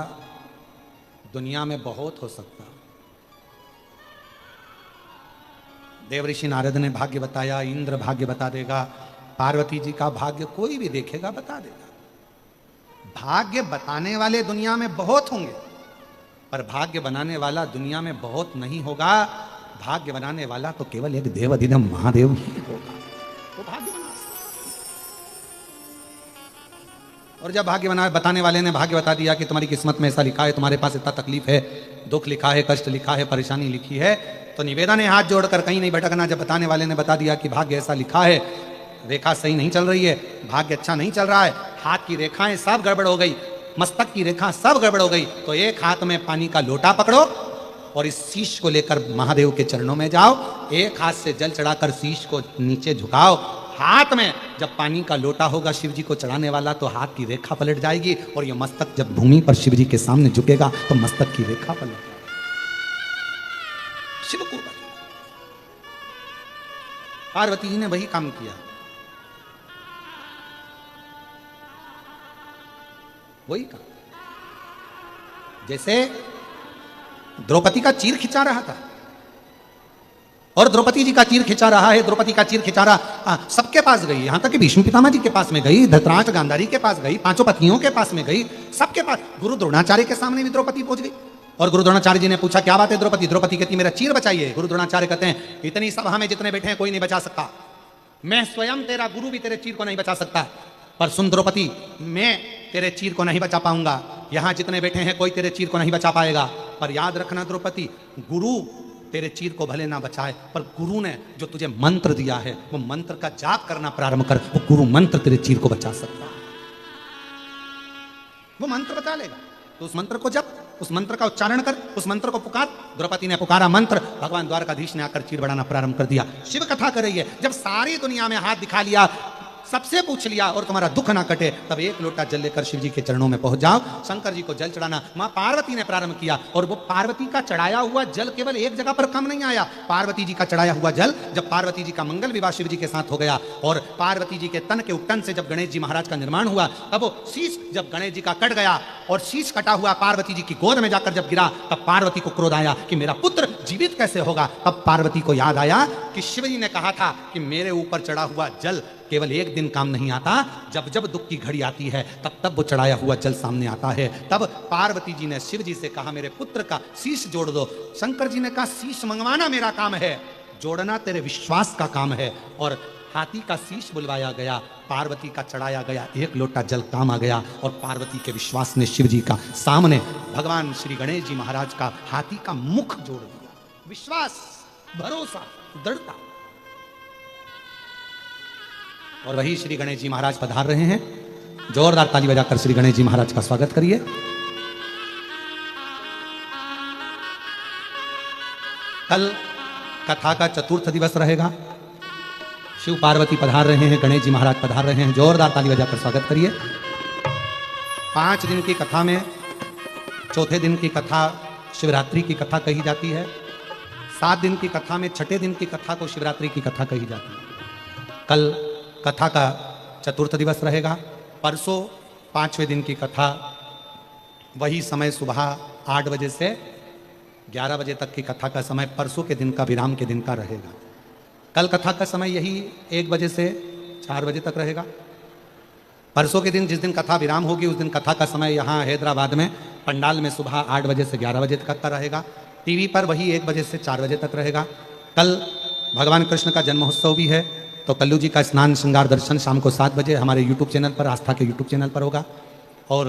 दुनिया में बहुत हो सकता। देवऋषि नारद ने भाग्य बताया, इंद्र भाग्य बता देगा, पार्वती जी का भाग्य कोई भी देखेगा बता देगा। भाग्य बताने वाले दुनिया में बहुत होंगे, पर भाग्य बनाने वाला दुनिया में बहुत नहीं होगा। भाग्य बनाने वाला तो केवल एक देवाधिदेव महादेव ही होगा। तो भाग्य बना, और जब भाग्य बना बताने वाले ने भाग्य बता दिया कि तुम्हारी किस्मत में ऐसा लिखा है, तुम्हारे पास इतना तकलीफ है, दुख लिखा है, कष्ट लिखा है, परेशानी लिखी है, तो निवेदन है हाथ जोड़कर कहीं नहीं भटकना। जब बताने वाले ने बता दिया कि भाग्य ऐसा लिखा है, रेखा सही नहीं चल रही है, भाग्य अच्छा नहीं चल रहा है, हाथ की रेखाएं सब गड़बड़ हो गई, मस्तक की रेखा सब गड़बड़ हो गई, तो एक हाथ में पानी का लोटा पकड़ो और इस शीश को लेकर महादेव के चरणों में जाओ, एक हाथ से जल चढ़ाकर शीश को नीचे झुकाओ, हाथ में जब पानी का लोटा होगा शिव जी को चढ़ाने वाला तो हाथ की रेखा पलट जाएगी और ये मस्तक जब भूमि पर शिव जी के सामने झुकेगा तो मस्तक की रेखा पलट जाएगी। शिव को पार्वती जी ने वही काम किया, वही काम। जैसे द्रौपदी का चीर खिंचा रहा था और द्रौपदी जी का चीर खिंचा रहा है, द्रौपदी का चीर खिंचा रहा, सबके पास गई, यहां तक कि भीष्म पितामह जी के पास में गई, धृतराष्ट्र गांधारी के पास गई, पांचों पत्नियों के पास में गई, सबके पास। गुरु द्रोणाचार्य के सामने भी द्रौपदी पहुंच गई और गुरु द्रोणाचार्य जी ने पूछा क्या बात है द्रौपदी? द्रौपदी कहती मेरा चीर बचाइए। गुरु द्रोणाचार्य कहते हैं इतनी सभा में जितने बैठे हैं कोई नहीं बचा सकता, मैं स्वयं तेरा गुरु भी तेरे चीर को नहीं बचा सकता, पर सुन द्रौपदी मैं तेरे चीर को नहीं बचा पाऊंगा, यहां जितने बैठे हैं कोई तेरे चीर को नहीं बचा पाएगा, पर याद रखना द्रौपदी, गुरु तेरे चीर को भले ना बचाए पर गुरु ने जो तुझे मंत्र दिया है वो मंत्र का जाप करना प्रारंभ कर, वो गुरु मंत्र तेरे चीर को बचा सकता है, वो मंत्र बचा लेगा। तो उस मंत्र को जप, उस मंत्र का उच्चारण कर, उस मंत्र को पुकार। द्रौपदी ने पुकारा मंत्र, भगवान द्वारकाधीश ने आकर चीर बढ़ाना प्रारंभ कर दिया। शिव कथा कर रही है, जब सारी दुनिया में हाथ दिखा लिया, सबसे पूछ लिया और तुम्हारा दुख ना कटे, तब एक लोटा जल लेकर शिव जी के चरणों में पहुंच जाओ। शंकर जी को जल चढ़ाना मां पार्वती ने प्रारंभ किया और वो पार्वती का चढ़ाया हुआ जल केवल एक जगह पर कम नहीं आया। पार्वती जी का चढ़ाया हुआ जल जब पार्वती जी का मंगल विवाह शिव जी के साथ हो गया और पार्वती जी के तन के उपटन से जब गणेश जी महाराज का निर्माण हुआ, तब वो शीश जब गणेश जी का कट गया और शीश कटा हुआ पार्वती जी की गोद में जाकर जब गिरा, तब पार्वती को क्रोध आया कि मेरा पुत्र जीवित कैसे होगा। तब पार्वती को याद आया कि शिव जी ने कहा था कि मेरे ऊपर चढ़ा हुआ जल केवल एक दिन काम नहीं आता, जब जब दुख की घड़ी आती है तब तब वो चढ़ाया हुआ जल सामने आता है। तब पार्वती जी ने शिव जी से कहा मेरे पुत्र का शीश जोड़ दो। शंकर जी ने कहा शीश मंगवाना मेरा काम है, जोड़ना तेरे विश्वास का काम है। और हाथी का शीश बुलवाया गया, पार्वती का चढ़ाया गया, एक लोटा जल काम आ गया और पार्वती के विश्वास ने शिव जी का सामने भगवान श्री गणेश जी महाराज का हाथी का मुख जोड़ दिया। विश्वास, भरोसा, दृढ़ता। और वही श्री गणेश जी महाराज पधार रहे हैं। जोरदार ताली बजाकर श्री गणेश जी महाराज का स्वागत करिए। कल कथा का चतुर्थ दिवस रहेगा। शिव पार्वती पधार रहे हैं, गणेश जी महाराज पधार रहे हैं। जोरदार ताली बजाकर स्वागत करिए। 5 दिन की कथा में चौथे दिन की कथा शिवरात्रि की कथा कही जाती है। 7 दिन की कथा में छठे दिन की कथा को शिवरात्रि की कथा कही जाती है। कल कथा का चतुर्थ दिवस रहेगा। परसों 5वें दिन की कथा, वही समय सुबह 8 बजे से 11 बजे तक की कथा का समय परसों के दिन का विराम के दिन का रहेगा। कल कथा का समय यही 1 बजे से 4 बजे तक रहेगा। परसों के दिन जिस दिन कथा विराम होगी उस दिन कथा का समय यहाँ हैदराबाद में पंडाल में सुबह 8 बजे से 11 बजे तक का रहेगा। टीवी पर वही 1 बजे से 4 बजे तक रहेगा। कल भगवान कृष्ण का जन्म महोत्सव भी है, तो कल्लू जी का स्नान श्रृंगार दर्शन शाम को 7 बजे हमारे YouTube चैनल पर, आस्था के YouTube चैनल पर होगा। और